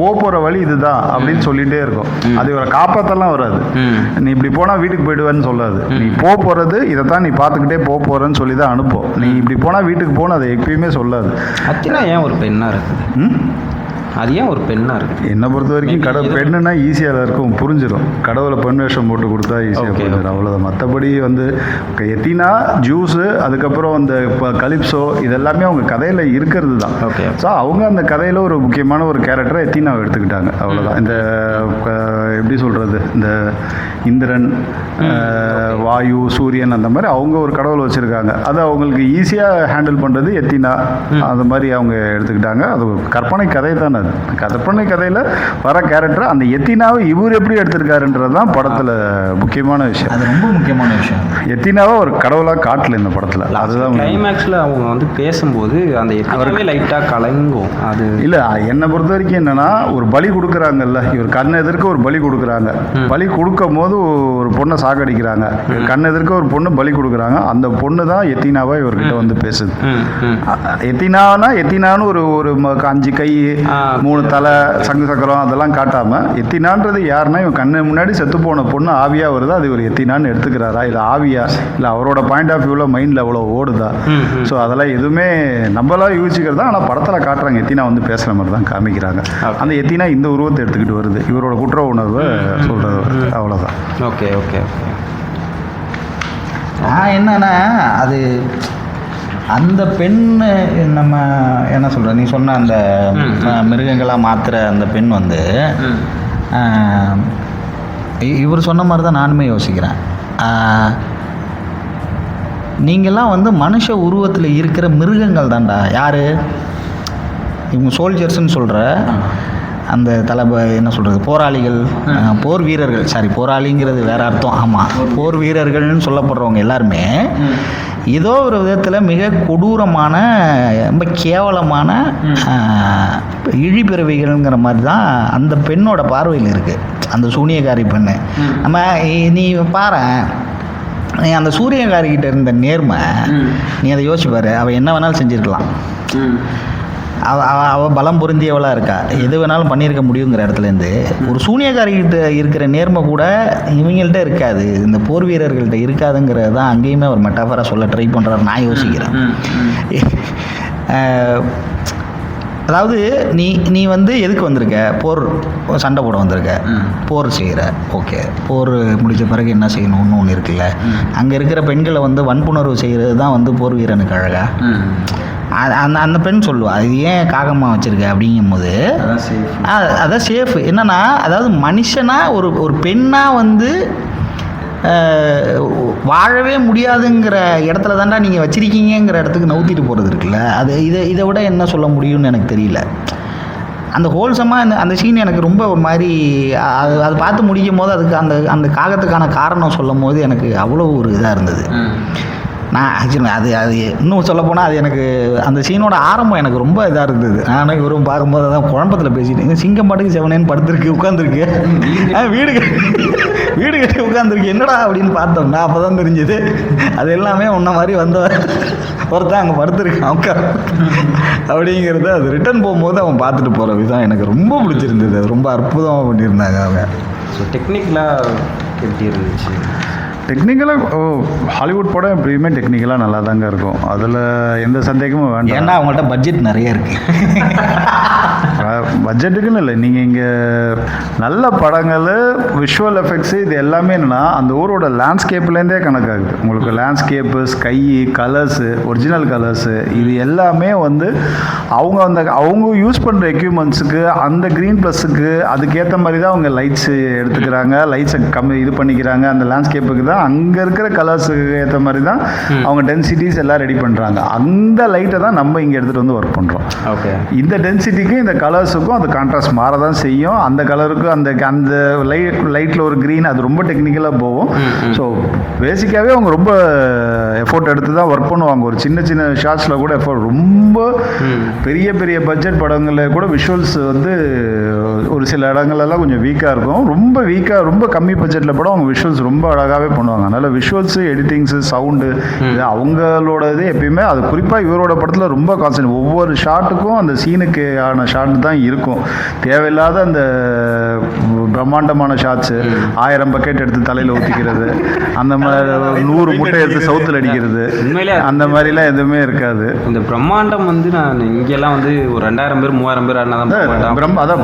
போகிற வழி இதுதான் அப்படின்னு சொல்லிகிட்டே இருக்கும். அது இவரை காப்பாற்றலாம் வராது. நீ இப்படி போனால் வீட்டுக்கு போயிடுவேன்னு சொல்லாது. நீ போகிறது இதை தான் நீ பார்த்துக்கிட்டே போகிறேன்னு சொல்லி தான் அனுப்போம். நீ இப்படி போனால் வீட்டுக்கு போனால் அதை எப்பயுமே சொல்லாது. அத்தினா ஏன் ஒரு பெண்ணாக இருக்குது? அது ஏன் ஒரு பெண்ணாக இருக்குது? என்னை பொறுத்த வரைக்கும் பெண்ணுன்னா ஈஸியாக இருக்கும், புரிஞ்சிடும். கடவுளை பெண் வேஷம் போட்டு கொடுத்தா ஈஸியாக புரிஞ்சிடும், அவ்வளோதான். மற்றபடி வந்து எத்தினா ஜூஸு அதுக்கப்புறம் அந்த கலிப்ஸோ இதெல்லாமே அவங்க கதையில் இருக்கிறது தான். ஓகே. ஸோ அவங்க அந்த கதையில் ஒரு முக்கியமான ஒரு கேரக்டரை எத்தினாவை எடுத்துக்கிட்டாங்க, அவ்வளோதான். இந்த எப்படி சொல்கிறது, இந்த இந்திரன் வாயு சூரியன் அந்த மாதிரி அவங்க ஒரு கடவுள் வச்சுருக்காங்க. அது அவங்களுக்கு ஈஸியாக ஹேண்டில் பண்ணுறது எத்தினா அந்த மாதிரி அவங்க எடுத்துக்கிட்டாங்க. அது கற்பனை கதை தானே. கற்பனை கதையில் வர கேரக்டர் அந்த எத்தினாவை இவர் எப்படி எடுத்திருக்காருன்றது தான் படத்தில் முக்கியமான விஷயம். அது ரொம்ப முக்கியமான விஷயம். எத்தினாவை ஒரு கடவுளாக காட்டல இந்த படத்தில். அதுதான் கிளைமேக்ஸில் அவங்க வந்து பேசும்போது அந்த அவருமே லைட்டாக கலங்கும். அது இல்லை, என்னை பொறுத்த வரைக்கும் என்னென்னா ஒரு பலி கொடுக்குறாங்கல்ல, இவர் கண் எதிர்க்க ஒரு பலி கொடுக்குறாங்க. பலி கொடுக்கும் போது ஒரு பொண்ணை சாகடிக்கிறாங்க. கண் எதிர்க்க ஒரு பொண்ணு பலி கொடுக்குறாங்க. அந்த பொண்ணு தான் எத்தினாவா இவர்கிட்ட வந்து பேசுது. எத்தினான்னு ஒரு 5 கை 3 தலை சங்கு சக்கரம் அதெல்லாம் காட்டாம எத்தினான்றது யாருன்னா இவன் கண்ணு முன்னாடி செத்து போன பொண்ணு ஆவியா வருதா, அது ஒரு எத்தினான்னு எடுத்துக்கிறாரா, இது ஆவியா இல்லை அவரோட பாயிண்ட் ஆஃப் வியூவில் மைண்டில் அவ்வளோ ஓடுதா? ஸோ அதெல்லாம் எதுவுமே நம்மளாம் யோசிக்கிறதா. ஆனால் படத்தில் காட்டுறாங்க எத்தினா வந்து பேசுகிற மாதிரி தான் காமிக்கிறாங்க. அந்த எத்தினா இந்த உருவத்தை எடுத்துக்கிட்டு வருது, இவரோட குற்ற உணர்வை சொல்கிறது, அவ்வளோதான். Okay okay okay. என்னன்னா அது அந்த பெண் நம்ம என்ன சொல்கிற நீ சொன்ன அந்த மிருகங்களாக மாற்றுற அந்த பெண் வந்து இவர் சொன்ன மாதிரி தான் நானுமே யோசிக்கிறேன். நீங்கள்லாம் வந்து மனுஷ உருவத்தில் இருக்கிற மிருகங்கள் தான்டா. யார் இவங்க சோல்ஜர்ஸ்ன்னு சொல்கிற அந்த என்ன சொல்கிறது, போராளிகள், போர் வீரர்கள், சாரி போராளிங்கிறது வேற அர்த்தம், ஆமாம், போர் வீரர்கள்னு சொல்லப்படுறவங்க எல்லாருமே ஏதோ ஒரு விதத்தில் மிக கொடூரமான, ரொம்ப கேவலமான இழிபிறவிகள்ங்கிற மாதிரி தான் அந்த பெண்ணோட பார்வையில் இருக்குது, அந்த சூனியக்காரி பெண்ணு. நம்ம நீ பாரு, நீ அந்த சூரியகாரிக்கிட்ட இருந்த நேர்மை, நீ அதை யோசிப்பாரு, அவள் என்ன வேணாலும் செஞ்சுருக்கலாம். அவள் பலம் பொருந்தியவளாக இருக்கா, எது வேணாலும் பண்ணியிருக்க முடியுங்கிற இடத்துலேருந்து ஒரு சூனியக்காரிகிட்ட இருக்கிற நேர்மை கூட இவங்கள்ட்ட இருக்காது, இந்த போர் வீரர்கள்ட்ட இருக்காதுங்கிறது தான் அங்கேயுமே ஒரு மெட்டாஃபராக சொல்ல ட்ரை பண்ணுறாரு நான் யோசிக்கிறேன். அதாவது நீ வந்து எதுக்கு வந்திருக்க, போர் சண்டை போட வந்திருக்க, போர் செய்கிற, ஓகே, போர் முடித்த பிறகு என்ன செய்யணும்னு ஒன்று இருக்குல்ல, அங்கே இருக்கிற பெண்களை வந்து வன்புணர்வு செய்கிறது தான் வந்து போர் வீரனுக்கு அழகா. அந்த பெண் சொல்லுவா, அது ஏன் காகமாக வச்சுருக்க அப்படிங்கும்போது அதான் சேஃப். என்னன்னா, அதாவது மனுஷனாக ஒரு பெண்ணாக வந்து வாழவே முடியாதுங்கிற இடத்துல தாண்டா நீங்கள் வச்சிருக்கீங்கிற இடத்துக்கு நவுத்திட்டு போகிறது இருக்குல்ல, அது இதை விட என்ன சொல்ல முடியும்னு எனக்கு தெரியல. அந்த ஹோல்சமாக அந்த சீன் எனக்கு ரொம்ப ஒரு மாதிரி, அது பார்த்து முடிக்கும் போது அதுக்கு அந்த காகத்துக்கான காரணம் சொல்லும் போது எனக்கு அவ்வளோ ஒரு இதாக இருந்தது. நான் ஆக்சுவலி அது இன்னும் சொல்லப்போனால் அது எனக்கு அந்த சீனோட ஆரம்பம் எனக்கு ரொம்ப இதாக இருந்தது. நானும் இவரும் பார்க்கும்போது அதான் குழப்பத்தில் பேசிட்டேன், சிங்கம் பாட்டுக்கு செவனேன்னு படுத்துருக்கு, உட்காந்துருக்கு, வீடு கட்டி உட்காந்துருக்கு, என்னடா அப்படின்னு பார்த்தோம்னா அப்போ தான் தெரிஞ்சுது அது எல்லாமே உன்ன மாதிரி ஒருத்தன் அங்கே படுத்துருக்கான் உட்கார் அப்படிங்கிறத அது ரிட்டர்ன் போகும்போது அவன் பார்த்துட்டு போகிற விதம் எனக்கு ரொம்ப பிடிச்சிருந்தது. அது ரொம்ப அற்புதமாக பண்ணியிருந்தாங்க அவன். ஸோ டெக்னிக்கலாக எப்படி இருந்துச்சு? டெக்னிக்கலாக ஹாலிவுட் படம் எப்படியுமே டெக்னிக்கலாக நல்லா தாங்க இருக்கும், அதில் எந்த சந்தேகமும் வேண்டாம். ஏன்னா அவங்கள்ட்ட பட்ஜெட் நிறைய இருக்குது. பட்ஜெட்டுக்குன்னு இல்லை, நீங்கள் இங்கே நல்ல படங்கள், விஷுவல் எஃபெக்ட்ஸு, இது எல்லாமே என்னென்னா அந்த ஊரோட லேண்ட்ஸ்கேப்லேருந்தே கணக்காகுது. உங்களுக்கு landscape, sky, colours, original colours, இது எல்லாமே வந்து அவங்க யூஸ் பண்ணுற எக்யூப்மெண்ட்ஸுக்கு, அந்த க்ரீன் ப்ளஸுக்கு அதுக்கேற்ற மாதிரி தான் அவங்க லைட்ஸு எடுத்துக்கிறாங்க, லைட்ஸை இது பண்ணிக்கிறாங்க. அந்த லேண்ட்ஸ்கேப்புக்கு தான் அங்கே இருக்கிற கலர்ஸுக்கு ஏற்ற மாதிரி தான் அவங்க டென்சிட்டிஸ் எல்லாம் ரெடி பண்ணுறாங்க. அந்த லைட்டை தான் நம்ம இங்கே எடுத்துகிட்டு வந்து ஒர்க் பண்ணுறோம். ஓகே, இந்த டென்சிட்டிக்கு இந்த கலர்ஸுக்கும் அது கான்ட்ராஸ்ட் மாற தான் செய்யும். அந்த கலருக்கும் அந்த லைட்டில் ஒரு க்ரீன், அது ரொம்ப டெக்னிக்கலாக போகும். ஸோ பேசிக்காகவே அவங்க ரொம்ப எஃபோர்ட் எடுத்து தான் ஒர்க் பண்ணுவாங்க. ஒரு சின்ன சின்ன ஷார்ட்ஸில் கூட எஃபோர்ட், ரொம்ப பெரிய பெரிய பட்ஜெட் படங்களில் கூட விஷுவல்ஸ் வந்து ஒரு சில இடங்கள்லாம் கொஞ்சம் வீக்காக இருக்கும். ரொம்ப கம்மி பட்ஜெட்டில் படம் அவங்க விஷுவல்ஸ் ரொம்ப அழகாகவே பண்ணுவாங்க. அதனால் விஷுவல்ஸு, எடிட்டிங்ஸு, சவுண்டு, இது அவங்களோட இது எப்பயுமே, அது குறிப்பாக இவரோட படத்தில் ரொம்ப கான்சன்ட்ரேட். ஒவ்வொரு ஷாட்டுக்கும் அந்த சீனுக்கு ஆன ஷாட் தான் இருக்கும். தேவையில்லாத அந்த பிரம்மாண்டமான ஷாட்ஸு, 1000 பக்கெட் எடுத்து தலையில் ஊற்றிக்கிறது, அந்த மாதிரி 100 முட்டை எடுத்து சவுத்தில் அடிக்கிறது, அந்த மாதிரிலாம் எதுவுமே இருக்காது. இந்த பிரம்மாண்டம் வந்து நான் இங்கெல்லாம் வந்து ஒரு 2000 பேர் 3000 பேர் ஆனா தான் அதான்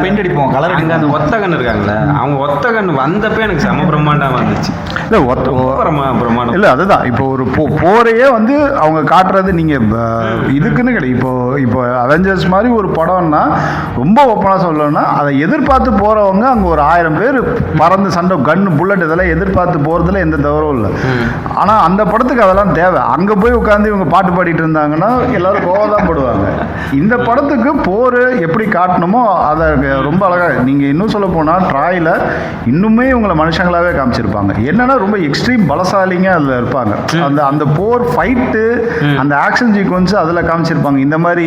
பெயிண்ட் அடிப்போம், கலர் அடிங்க. அந்த ஒத்தகன் இருக்காங்களே, அவங்க ஒத்தகன் வந்தப்போ எனக்கு செம பிரம்மாண்டம் வந்துச்சு. இல்லை பிரம்மாண்டம் இல்லை, அதுதான் இப்போ ஒரு போரையே வந்து அவங்க காட்டுறது. நீங்கள் இதுக்குன்னு கிடையாது. இப்போ அவெஞ்சர்ஸ் மாதிரி ஒரு படம்னா ரொம்ப ஓப்பனாக சொல்லணும்னா, அதை எதிர்பார்த்து போகிறவங்க அங்கே ஒரு 1000 பேர் பறந்து சண்டை, கன்னு, புல்லட் இதெல்லாம் எதிர்பார்த்து போகிறதுல எந்த தவறும் இல்லை. ஆனால் அந்த படத்துக்கு அதெல்லாம் தேவை. அங்கே போய் உட்காந்து இவங்க பாட்டு பாடிட்டு இருந்தாங்கன்னா எல்லாரும் கோவம் தான் படுவாங்க. இந்த படத்துக்கு போர் எப்படி காட்டணுமோ அதை ரொம்ப அழகாக, நீங்கள் இன்னும் சொல்ல போனால் ட்ராயில் இன்னுமே இவங்களை மனுஷங்களாகவே காமிச்சிருப்பாங்க. என்னன்னா ரொம்ப எக்ஸ்ட்ரீம் பலசாலிங்க அதில் இருப்பாங்க. அந்த போர் ஃபைட்டு, அந்த ஆக்ஷன் சீக்வன்ஸ் அதில் காமிச்சிருப்பாங்க. இந்த மாதிரி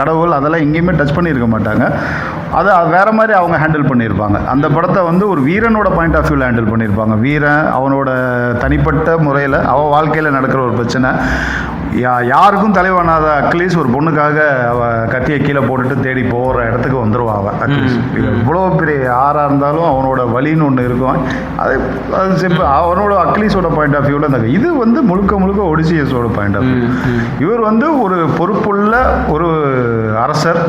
கடவுள் அதெல்லாம் எங்கேயுமே டச் பண்ணியிருக்க மாட்டாங்க. அதை வேற மாதிரி அவங்க ஹேண்டில் பண்ணியிருப்பாங்க. அந்த படத்தை வந்து ஒரு வீரனோட பாயிண்ட் ஆஃப் வியூவில் ஹேண்டில் பண்ணியிருப்பாங்க. வீரன் அவனோட தனிப்பட்ட முறையில் அவன் வாழ்க்கையில் நடக்கிற ஒரு பிரச்சனை, யாருக்கும் தலைவனாத அக்லீஸ் ஒரு பொண்ணுக்காக கத்தியை கீழே போட்டுட்டு தேடி போகிற இடத்துக்கு வந்துடுவான் அவன். அக்லீஸ் இவ்வளோ பெரிய யாராக இருந்தாலும் அவனோட வலின்னு ஒன்று இருக்கும். அது அவனோட அக்லீஸோட பாயிண்ட் ஆஃப் வியூவில் அந்த இது வந்து முழுக்க ஒடிசியஸோட பாயிண்ட் ஆஃப் வியூ. இவர் வந்து ஒரு பொறுப்புள்ள ஒரு அரசர்,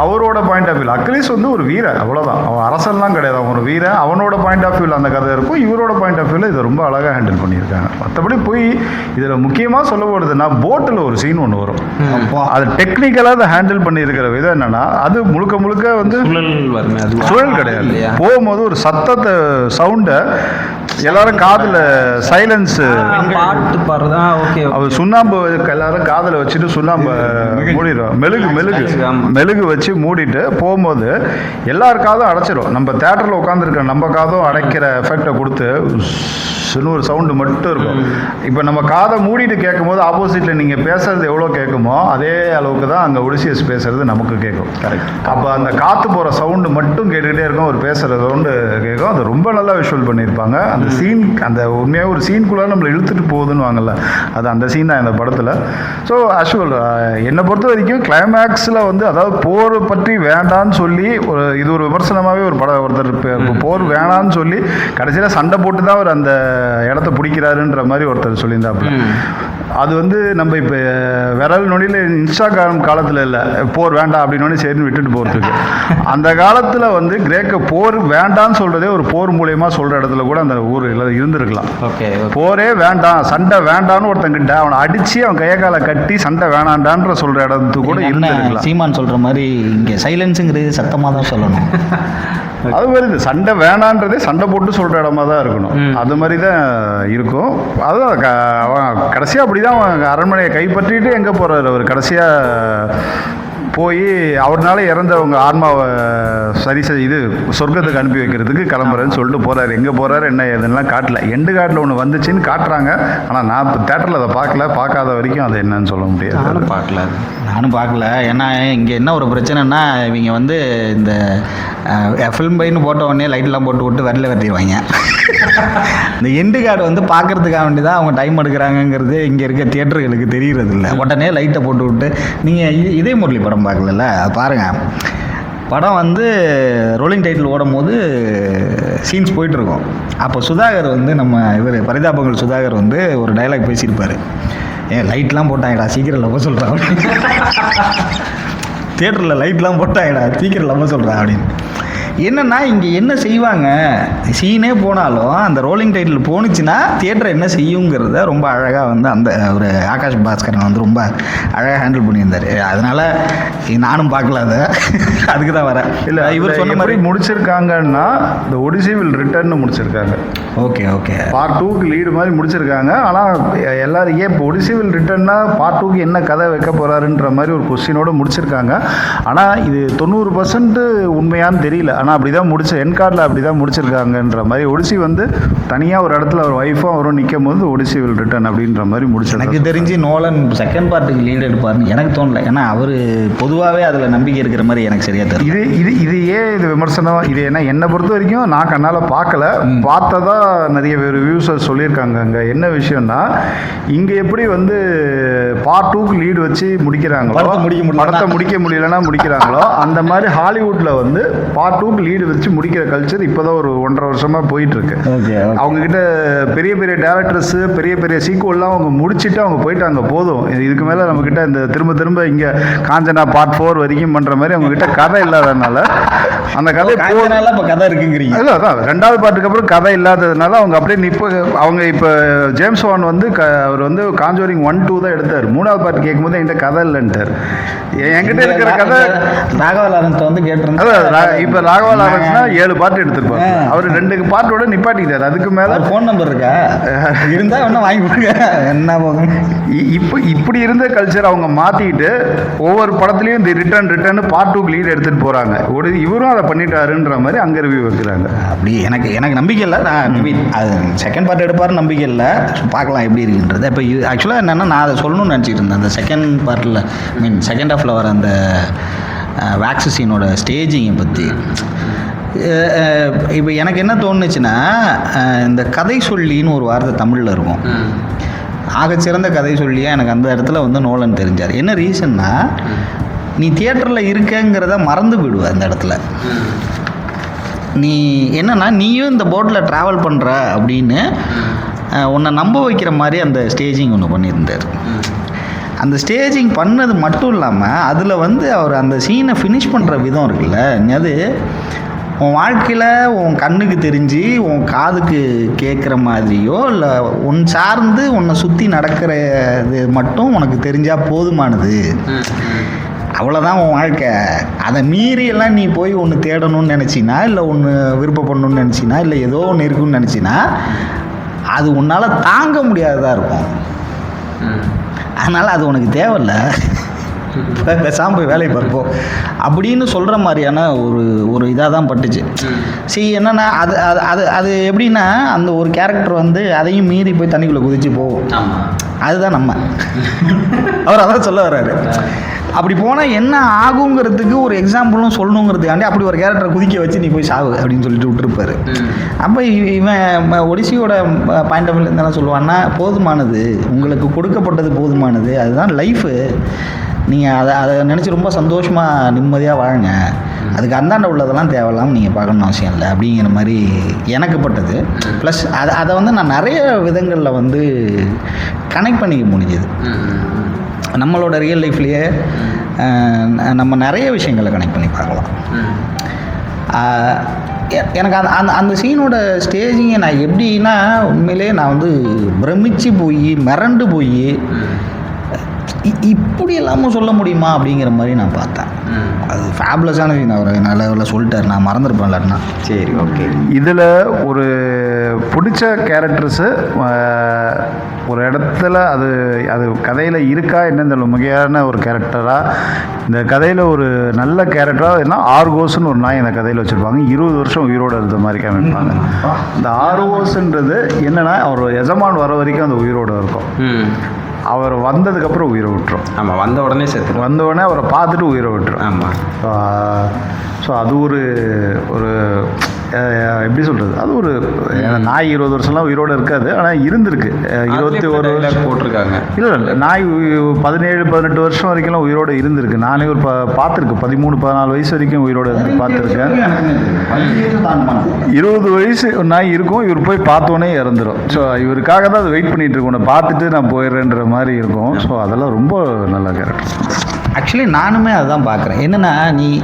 அவரோட பாயிண்ட் ஆஃப் வியூவில். அக்லீஸ் வந்து ஒரு வீரன், அவ்வளோதான். அவன் அரசன்லாம் கிடையாது, அவன் ஒரு வீரன். அவனோட பாயிண்ட் ஆஃப் வியூவில் அந்த கதை இருக்கும். இவரோட பாயிண்ட் ஆஃப் வியூவில் இதை ரொம்ப அழகாக ஹேண்டில் பண்ணியிருக்காங்க. மற்றபடி போய் இதில் முக்கியமாக சொல்ல போகிறதுனா, போட்டில் ஒரு சீன் ஒன்று வரும். அது டெக்னிக்கலாக அதை ஹேண்டில் பண்ணியிருக்கிற விதம் என்னென்னா, அது முழுக்க வந்து சுழல் கிடையாது. போகும்போது ஒரு சவுண்டை எல்லாரும் காதில் சைலன்ஸ் பாட்டு பாடுறதா ஓகே அவர் சுண்ணாம்பு எல்லாரும் காதில் வச்சுட்டு சுண்ணாம்பு மூடிடும். மெழுகு வச்சு மூடிட்டு போகும்போது எல்லார் காதும் அடைச்சிடும். நம்ம தேட்டரில் உட்காந்துருக்க நம்ம காதும் அடைக்கிற எஃபெக்டை கொடுத்து ஒரு சவுண்டு மட்டும் இருக்கும். இப்போ நம்ம காதை மூடிட்டு கேட்கும் போது ஆப்போசிட்டில் நீங்கள் பேசுறது எவ்வளோ கேட்குமோ அதே அளவுக்கு தான் அங்கே ஒடிசியஸ் பேசுறது நமக்கு கேட்கும். கரெக்ட். அப்போ அந்த காற்று போகிற சவுண்டு மட்டும் கேட்டுக்கிட்டே இருக்கும். ஒரு பேசுகிற சவுண்டு கேட்கும். அது ரொம்ப நல்லா விஷுவல் பண்ணியிருப்பாங்க. அந்த சீன், அந்த உண்மையாக ஒரு சீனுக்குள்ளே நம்மளை இழுத்துட்டு போகுதுன்னு வாங்கல, அது அந்த சீன் தான் இந்த படத்தில். ஸோ ஆக்சுவல் என்னை பொறுத்த வரைக்கும் கிளைமேக்ஸில் வந்து அதாவது போர் பற்றி வேண்டான்னு சொல்லி இது ஒரு விமர்சனமாகவே ஒரு படம் ஒருத்தர் போர் வேணான்னு சொல்லி கடைசியில் சண்டை போட்டு தான் அவர் அந்த இடத்த பிடிக்கிறாருன்ற மாதிரி ஒருத்தர் சொல்லியிருந்தாப்புல. அது வந்து நம்ம இப்போ விரல் நொடியில் இன்ஸ்டாகிராம் காலத்தில் இல்லை போர் வேண்டாம் அப்படின்னு சரின்னு விட்டுட்டு போகிறதுக்கு. அந்த காலத்தில் வந்து கிரேக்க போர் வேண்டான்னு சொல்கிறதே ஒரு போர் மூலயமா சொல்கிற இடத்துல கூட அந்த ஊர் இருந்திருக்கலாம். ஓகே, போரே வேண்டாம் சண்டை வேண்டான்னு ஒருத்தங்கிட்ட அவனை அடித்து அவன் கையை காலை கட்டி சண்டை வேணாண்டான்ற சொல்கிற இடத்துக்கு கூட இருந்திருக்கலாம். சீமான் சொல்கிற மாதிரி இங்கே சைலன்ஸுங்கிறது சத்தமாக தான் சொல்லணும். அது மாதிரி இந்த சண்டை வேணான்றதே சண்டை போட்டு சொல்கிற இடமா தான் இருக்கணும். அது மாதிரி தான் இருக்கும். அதுதான் அவன் கடைசியாக அப்படி தான் அவன் அரண்மனையை கைப்பற்றிட்டு எங்கே போகிறாரு அவர் கடைசியாக போய் அவர்னால இறந்தவங்க ஆன்மாவை சரி இது சொர்க்கத்துக்கு அனுப்பி வைக்கிறதுக்கு கிளம்புறேன்னு சொல்லிட்டு போகிறாரு. எங்கே போகிறாரு என்ன ஏதுன்னெலாம் காட்டல. எண்டு காட்டில் ஒன்று வந்துச்சுன்னு காட்டுறாங்க. ஆனால் நான் இப்போ தேட்டரில் அதை பார்க்காத வரைக்கும் அது என்னன்னு சொல்ல முடியாது. நானும் பார்க்கல. ஏன்னா இங்கே என்ன ஒரு பிரச்சனைனா இவங்க வந்து இந்த ஃபில்ம் பைன்னு போட்ட உடனே லைட்லாம் போட்டு விட்டு வரல வெட்டிடுவாங்க. இந்த எண்டு கார்டு வந்து பார்க்குறதுக்காக வேண்டி தான் அவங்க டைம் எடுக்கிறாங்கங்கிறது இங்கே இருக்க தியேட்டர்களுக்கு தெரிகிறது இல்லை. உடனே லைட்டை போட்டு விட்டு நீங்கள் இதே முரளி படம் பார்க்கல, அது பாருங்கள். படம் வந்து ரோலிங் டைட்டில் ஓடும் போது சீன்ஸ் போயிட்டுருக்கோம். அப்போ சுதாகர் வந்து நம்ம பரிதாபங்கள் சுதாகர் வந்து ஒரு டைலாக் பேசியிருப்பார். லைட்லாம் போட்டாங்கடா சீக்கிரம் லவ் சொல்கிறான் தியேட்டரில் லைட்லாம் போட்டாங்கடா சீக்கிரம் லவ் சொல்கிறான் அப்படின்னு. என்னென்னா இங்கே என்ன செய்வாங்க, சீனே போனாலும் அந்த ரோலிங் டைட்டில் போணுச்சுன்னா தியேட்டர் என்ன செய்யுங்கிறத ரொம்ப அழகாக வந்து அந்த ஒரு ஆகாஷ் பாஸ்கரன் வந்து ரொம்ப அழகாக ஹேண்டில் பண்ணியிருந்தார். அதனால் நானும் பார்க்கல அதை, அதுக்கு தான் வரேன். இல்லை இவர் சொன்ன மாதிரி முடிச்சிருக்காங்கன்னா இந்த ஒடிசி வில் ரிட்டர்ன்னு முடிச்சிருக்காங்க. ஓகே ஓகே, பார்ட் 2க்கு லீடு மாதிரி முடிச்சிருக்காங்க. ஆனால் எல்லாரும் ஏன் இப்போ ஒடிசி வில் ரிட்டர்னா பார்ட் 2க்கு என்ன கதை வைக்க போகிறாருன்ற மாதிரி ஒரு கொஸ்டினோடு முடிச்சிருக்காங்க. ஆனால் இது 90% உண்மையான்னு தெரியல. ஆனால் அப்படி தான் என் கார்டில் அப்படி தான் முடிச்சிருக்காங்கன்ற மாதிரி. ஒடிசி வந்து தனியாக ஒரு இடத்துல அவர் ஒய்ஃபும் அவரும் நிற்கும் போது ஒடிசி வில் ரிட்டர்ன் அப்படின்ற மாதிரி முடிச்சு. எனக்கு தெரிஞ்சு நோலன் செகண்ட் பார்ட்டுக்கு லீடு எடுப்பார்னு எனக்கு தோணலை. ஏன்னா அவர் பொதுவாகவே அதில் நம்பிக்கை இருக்கிற மாதிரி எனக்கு சரியாக தெரியும். இது ஏன் இது விமர்சனம் இது ஏன்னா என்னை பொறுத்த வரைக்கும் நான் கண்ணால் பார்க்கல, பார்த்ததா நிறைய ரிவ்யூஸர் சொல்லியிருக்காங்க. அங்கே என்ன விஷயம்னா இங்கே எப்படி வந்து பார்ட் 2க்கு லீடு வச்சு முடிக்கிறாங்களோ, படத்தை முடிக்க முடியலன்னா முடிக்கிறாங்களோ, அந்த மாதிரி ஹாலிவுட்டில் வந்து பார்ட் 2க்கு லீடு வச்சு முடிக்கிற கல்ச்சர் இப்போ தான் ஒரு 1.5 வருஷமாக போயிட்டுருக்கு. அவங்கக்கிட்ட பெரிய பெரிய டேரக்டர்ஸு பெரிய பெரிய சீக்குவல்லாம் அவங்க முடிச்சுட்டு அவங்க போயிட்டாங்க. போதும், இதுக்கு மேலே நம்மக்கிட்ட இந்த திரும்ப இங்கே காஞ்சனா பார்ட் 4 வரைக்கும் பண்ணுற மாதிரி அவங்கக்கிட்ட கதை இல்லாததுனால அந்த கதை இப்போ கதை இருக்குங்கிறீங்க. இல்லை அதான் 2வது பார்ட்டுக்கு அப்புறம் கதை இல்லாததுனால அவங்க அப்படியே அவங்க இப்போ ஜேம்ஸ் வான் வந்து அவர் வந்து காஞ்சோரிங் 1, 2 தான் எடுத்தார். 3வது பார்ட் கேட்கும்போது என்கிட்ட கதை இல்லைன்ட்டார். என்கிட்ட இருக்கிற கதை ராகவா லாரன்ஸ் வந்து கேட்டிருந்தேன். இப்போ ராகவா லாரன்ஸ்னா 7 பார்ட் எடுத்திருப்பாங்க. அவர் 2 பார்ட்டோட நிப்பாட்டிட்டார். அதுக்கு மேலே ஃபோன் நம்பர் இருக்கா இருந்தால் ஒன்றும் வாங்கி கொடுங்க என்ன போகும். இப்படி இருந்த கல்ச்சர் அவங்க மாற்றிக்கிட்டு ஒவ்வொரு படத்துலையும் இந்த ரிட்டர்ன் பார்ட் 2க்கு லீட் எடுத்துகிட்டு போகிறாங்க. இவரும் அதை பண்ணிட்டாருன்ற மாதிரி அங்கே ரிவ்யூ வைக்கிறாங்க. அப்படி எனக்கு நம்பிக்கை இல்லை. நான் அது செகண்ட் பார்ட் எடுப்பாரு நம்பிக்கை இல்லை. பார்க்கலாம் எப்படி இருக்குன்றது. இப்போ இது ஆக்சுவலாக என்னென்னா நான் அதை சொல்லணும்னு நினச்சிட்டு இருந்தேன். அந்த செகண்ட் பார்ட்டில் செகண்ட் ஹாஃபில் வர அந்த வேக்ஸ் சீனோட ஸ்டேஜிங்கை பற்றி. இப்போ எனக்கு என்ன தோணுச்சுன்னா இந்த கதை சொல்லின்னு ஒரு வார்த்தை தமிழில் இருக்கும். ஆகச்சிறந்த கதை சொல்லியாக எனக்கு அந்த இடத்துல வந்து நோலன் தெரிஞ்சார். என்ன ரீசன்னா நீ தியேட்டரில் இருக்கங்கிறத மறந்து போயிடுவ அந்த இடத்துல. நீ என்னன்னா நீயும் இந்த போட்டில் ட்ராவல் பண்ணுற அப்படின்னு உன்னை நம்ப வைக்கிற மாதிரி அந்த ஸ்டேஜிங் ஒன்று பண்ணியிருந்தார். அந்த ஸ்டேஜிங் பண்ணது மட்டும் இல்லாமல் அதில் வந்து அவர் அந்த சீனை ஃபினிஷ் பண்ணுற விதம் இருக்குல்ல, அது உன் வாழ்க்கையில் உன் கண்ணுக்கு தெரிஞ்சு உன் காதுக்கு கேட்குற மாதிரியோ இல்லை உன் சார்ந்து உன்னை சுற்றி நடக்கிறது மட்டும் உனக்கு தெரிஞ்சால் போதுமானது அவ்வளோதான் உன் வாழ்க்கை. அதை மீறியெல்லாம் நீ போய் ஒன்று தேடணும்னு நினச்சின்னா, இல்லை ஒன்று விருப்பப்படணும்னு நினச்சின்னா, இல்லை ஏதோ ஒன்று இருக்குன்னு நினச்சின்னா அது உன்னால் தாங்க முடியாததாக இருக்கும். அதனால் அது உனக்கு தேவையில்லை, பேசாமல் போய் வேலையை பார்ப்போம் அப்படின்னு சொல்கிற மாதிரியான ஒரு இதாக தான் பட்டுச்சு. சரி, என்னென்னா அது அது அது அது எப்படின்னா அந்த ஒரு கேரக்டர் வந்து அதையும் மீறி போய் தண்ணிக்குள்ளே குதிச்சு போகும். அதுதான் நம்ம அவர் அதான் சொல்ல வர்றாரு. அப்படி போனால் என்ன ஆகுங்கிறதுக்கு ஒரு எக்ஸாம்பிளும் சொல்லணுங்கிறதுக்காண்டி அப்படி ஒரு கேரக்டரை குதிக்க வச்சு நீ போய் சாவு அப்படின்னு சொல்லிட்டு விட்டுருப்பாரு. அப்போ இவன் ஒடிசியோட பாயிண்ட் ஆஃப் வியூ என்ன சொல்லுவான்னா, போதுமானது, உங்களுக்கு கொடுக்கப்பட்டது போதுமானது, அதுதான் லைஃபு. நீங்கள் அதை நினச்சி ரொம்ப சந்தோஷமாக நிம்மதியாக வாழுங்க, அதுக்கு அந்தாண்ட உள்ளதெல்லாம் தேவையில்லாமல் நீங்கள் பார்க்கணுன்னு அவசியம் இல்லை அப்படிங்கிற மாதிரி எனக்கு பட்டது. ப்ளஸ் அதை வந்து நான் நிறைய விதங்களில் வந்து கனெக்ட் பண்ணிக்க முடிஞ்சுது. நம்மளோட ரியல் லைஃப்லேயே நம்ம நிறைய விஷயங்களை கனெக்ட் பண்ணி பார்க்கலாம். எனக்கு அந்த சீனோட ஸ்டேஜிங்கை நான் எப்படின்னா, உண்மையிலே நான் வந்து பிரமிச்சு போய் மிரண்டு போய் இப்படி எல்லாமும் சொல்ல முடியுமா அப்படிங்கிற மாதிரி நான் பார்த்தேன். அது ஃபேபுலஸான சீன். அவர் நல்ல சொல்லிட்டார், நான் மறந்துருப்பேன் இல்லைன்னா. சரி, ஓகே. இதில் ஒரு பிடிச்ச கேரக்டர்ஸு ஒரு இடத்துல அது அது கதையில் இருக்கா என்னன்னு தெரியல, முக்கியமான ஒரு கேரக்டராக இந்த கதையில் ஒரு நல்ல கேரக்டராக என்ன ஆர்கோஸ்ன்னு ஒரு நாய் இந்த கதையில் வச்சுருப்பாங்க. 20 வருஷம் உயிரோடு இருந்த மாதிரி காமிப்பாங்க. இந்த ஆர்கோஸ்ன்றது என்னென்னா, அவர் எஜமான் வர வரைக்கும் அந்த உயிரோடு இருக்கும். அவர் வந்ததுக்கப்புறம் உயிரை விட்டுரும். ஆமாம், வந்த உடனே சேர்த்து, வந்த உடனே அவரை பார்த்துட்டு உயிரை விட்டுரும். ஆமாம். ஸோ அது ஒரு எப்படி சொல்கிறது, அது ஒரு நாய் 20 வருஷம்லாம் உயிரோடு இருக்காது, ஆனால் இருந்திருக்கு. 21 வருஷம் போட்டிருக்காங்க. இல்லை, நாய் 17-18 வருஷம் வரைக்கும்லாம் உயிரோடு இருந்திருக்கு. நானே ஒரு பார்த்துருக்கேன். 13-14 வயசு வரைக்கும் உயிரோடு இருந்து பார்த்துருக்கேன். 20 வயசு நாய் இருக்கும், இவர் போய் பார்த்தோன்னே இறந்துடும். ஸோ இவருக்காக தான் அது வெயிட் பண்ணிகிட்டு இருக்கோம், நான் பார்த்துட்டு நான் போயிடுறேன்ற மாதிரி இருக்கும். ஸோ அதெல்லாம் ரொம்ப நல்ல கேரக்டர். ஆக்சுவலி நானுமே அதுதான் பார்க்குறேன். என்னென்னா,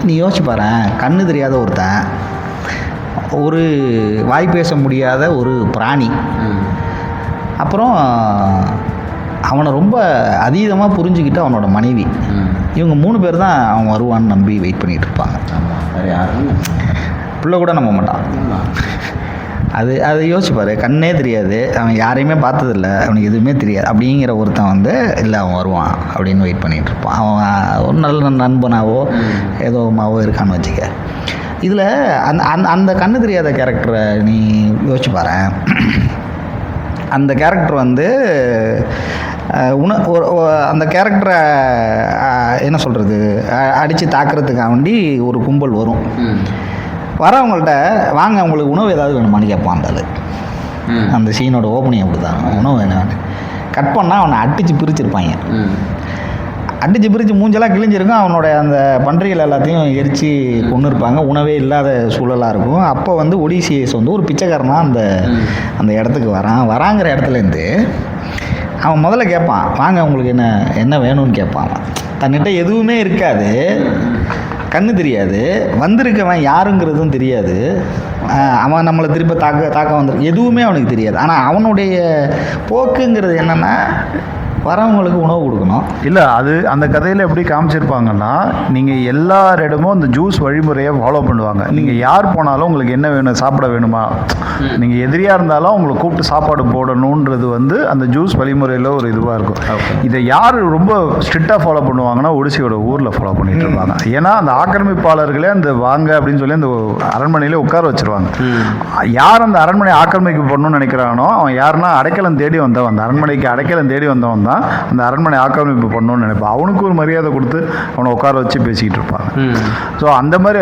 நீ யோசிச்சு பாரு, கண்ணு தெரியாத ஒருத்தன், ஒரு வாய் பேச முடியாத ஒரு பிராணி, அப்புறம் அவனை ரொம்ப அதீதமாக புரிஞ்சுக்கிட்டு அவனோட மனைவி, இவங்க 3 பேர் தான் அவன் வருவான்னு நம்பி வெயிட் பண்ணிகிட்டு இருப்பாங்க. வேறு யாரும் பிள்ளை கூட நம்ப மாட்டான். அது யோசிப்பார், கண்ணே தெரியாது, அவன் யாரையுமே பார்த்ததில்ல, அவனுக்கு எதுவுமே தெரியாது அப்படிங்கிற ஒருத்தன் வந்து இல்லை அவன் வருவான் அப்படின்னு வெயிட் பண்ணிகிட்டு இருப்பான். அவன் ஒரு நல்ல நண்பனாவோ ஏதோ மாவோ இருக்கான்னு வச்சுக்க. இதில் அந்த கண்ணு தெரியாத கேரக்டரை நீ யோசிச்சு பாரு. அந்த கேரக்டர் வந்து அந்த கேரக்டரை என்ன சொல்கிறது, அடித்து தாக்குறதுக்காக வேண்டி ஒரு கும்பல் வரும். வரவங்கள்ட்ட வாங்க உங்களுக்கு உணவு ஏதாவது வேணுமான்னு கேட்பான். அந்த சீனோட ஓப்பனிங் அப்படி தான், உணவு வேணும். கட் பண்ணால் அவனை அடித்து பிரிச்சுருப்பாங்க. அடித்து பிரித்து மூஞ்செல்லாம் கிழிஞ்சிருக்கும். அவனோட அந்த பன்றிகள் எல்லாத்தையும் எரித்து கொண்டு இருப்பாங்க. உணவே இல்லாத சூழலாக இருக்கும். அப்போ வந்து ஒடிசியஸ் வந்து ஒரு பிச்சைக்காரனாக அந்த இடத்துக்கு வராங்கிற இடத்துலேருந்து அவன் முதல்ல கேட்பான், வாங்க உங்களுக்கு என்ன வேணும்னு கேட்பான். தன்னிட்ட எதுவுமே இருக்காது, கண்ணு தெரியாது, வந்திருக்கவன் யாருங்கிறதும் தெரியாது, அவன் நம்மளை திரும்ப தாக்க வந்துருக்கு, எதுவுமே அவனுக்கு தெரியாது. ஆனால் அவனுடைய போக்குங்கிறது என்னென்னா, வரவங்களுக்கு உணவு கொடுக்கணும். இல்லை, அது அந்த கதையில் எப்படி காமிச்சிருப்பாங்கன்னா, நீங்கள் எல்லாரிடமும் அந்த ஜூஸ் வழிமுறையை ஃபாலோ பண்ணுவாங்க. நீங்கள் யார் போனாலும் உங்களுக்கு என்ன வேணும், சாப்பிட வேணுமா, நீங்கள் எதிரியாக இருந்தாலும் உங்களை கூப்பிட்டு சாப்பாடு போடணுன்றது வந்து அந்த ஜூஸ் வழிமுறையில் ஒரு இதுவாக இருக்கும். இதை யார் ரொம்ப ஸ்ட்ரிக்டாக ஃபாலோ பண்ணுவாங்கன்னா, ஒடிசியோட ஊரில் ஃபாலோ பண்ணிட்டு இருப்பாங்க. ஏன்னா அந்த ஆக்கிரமிப்பாளர்களே அந்த வாங்க அப்படின்னு சொல்லி அந்த அரண்மனையிலே உட்கார வச்சிருவாங்க. யார் அந்த அரண்மனை ஆக்கிரமிப்பு பண்ணணும்னு நினைக்கிறானோ அவன் யாருன்னா அடைக்கலம் தேடி வந்தவன், அந்த அரண்மனைக்கு அடைக்கலம் தேடி வந்தவன் தான் அந்த அரண்மனை ஆக்கிரமிப்பு பண்ணணும்னு நினைப்பான். அவனுக்கு ஒரு மரியாதை கொடுத்து அவனை உட்கார வச்சு பேசிக்கிட்டு இருப்பாங்க. ஸோ அந்த மாதிரி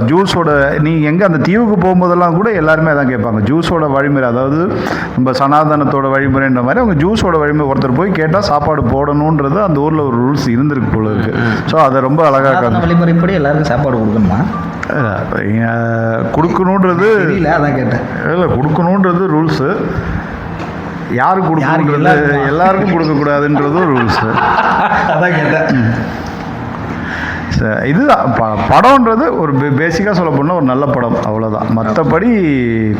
ஜூஸோட நீங்கள் எங்கே அந்த தீவுக்கு போகும்போதெல்லாம் கூட எல்லாருமே அதான் கேட்பாங்க, ஜூஸோட வழிமுறை, அதாவது நம்ம சனாதனத்தோட வழிமுறைன்ற மாதிரி அவங்க ஜூஸோட வழிமுறை. ஒருத்தர் போய் கேட்டால் சாப்பாடு போடணுன்றது அந்த ஊரில் ஒரு ரூல்ஸ் இருந்திருக்கு போல இருக்கு. ஸோ அதை ரொம்ப அழகாக வழிமுறைப்படி எல்லாருக்கும் சாப்பாடு கொடுக்கணுமா, கொடுக்கணுன்றது அதான் கேட்டேன். இல்லை, கொடுக்கணுன்றது ரூல்ஸு. யாருக்கு கொடுக்கணுன்றது, எல்லாருக்கும் கொடுக்கக்கூடாதுன்றதும் ரூல்ஸு. அதான் கேட்டேன். இதுதான் படம்ன்றது ஒரு பேசிக்காக சொல்ல போனால் ஒரு நல்ல படம், அவ்வளோதான். மற்றபடி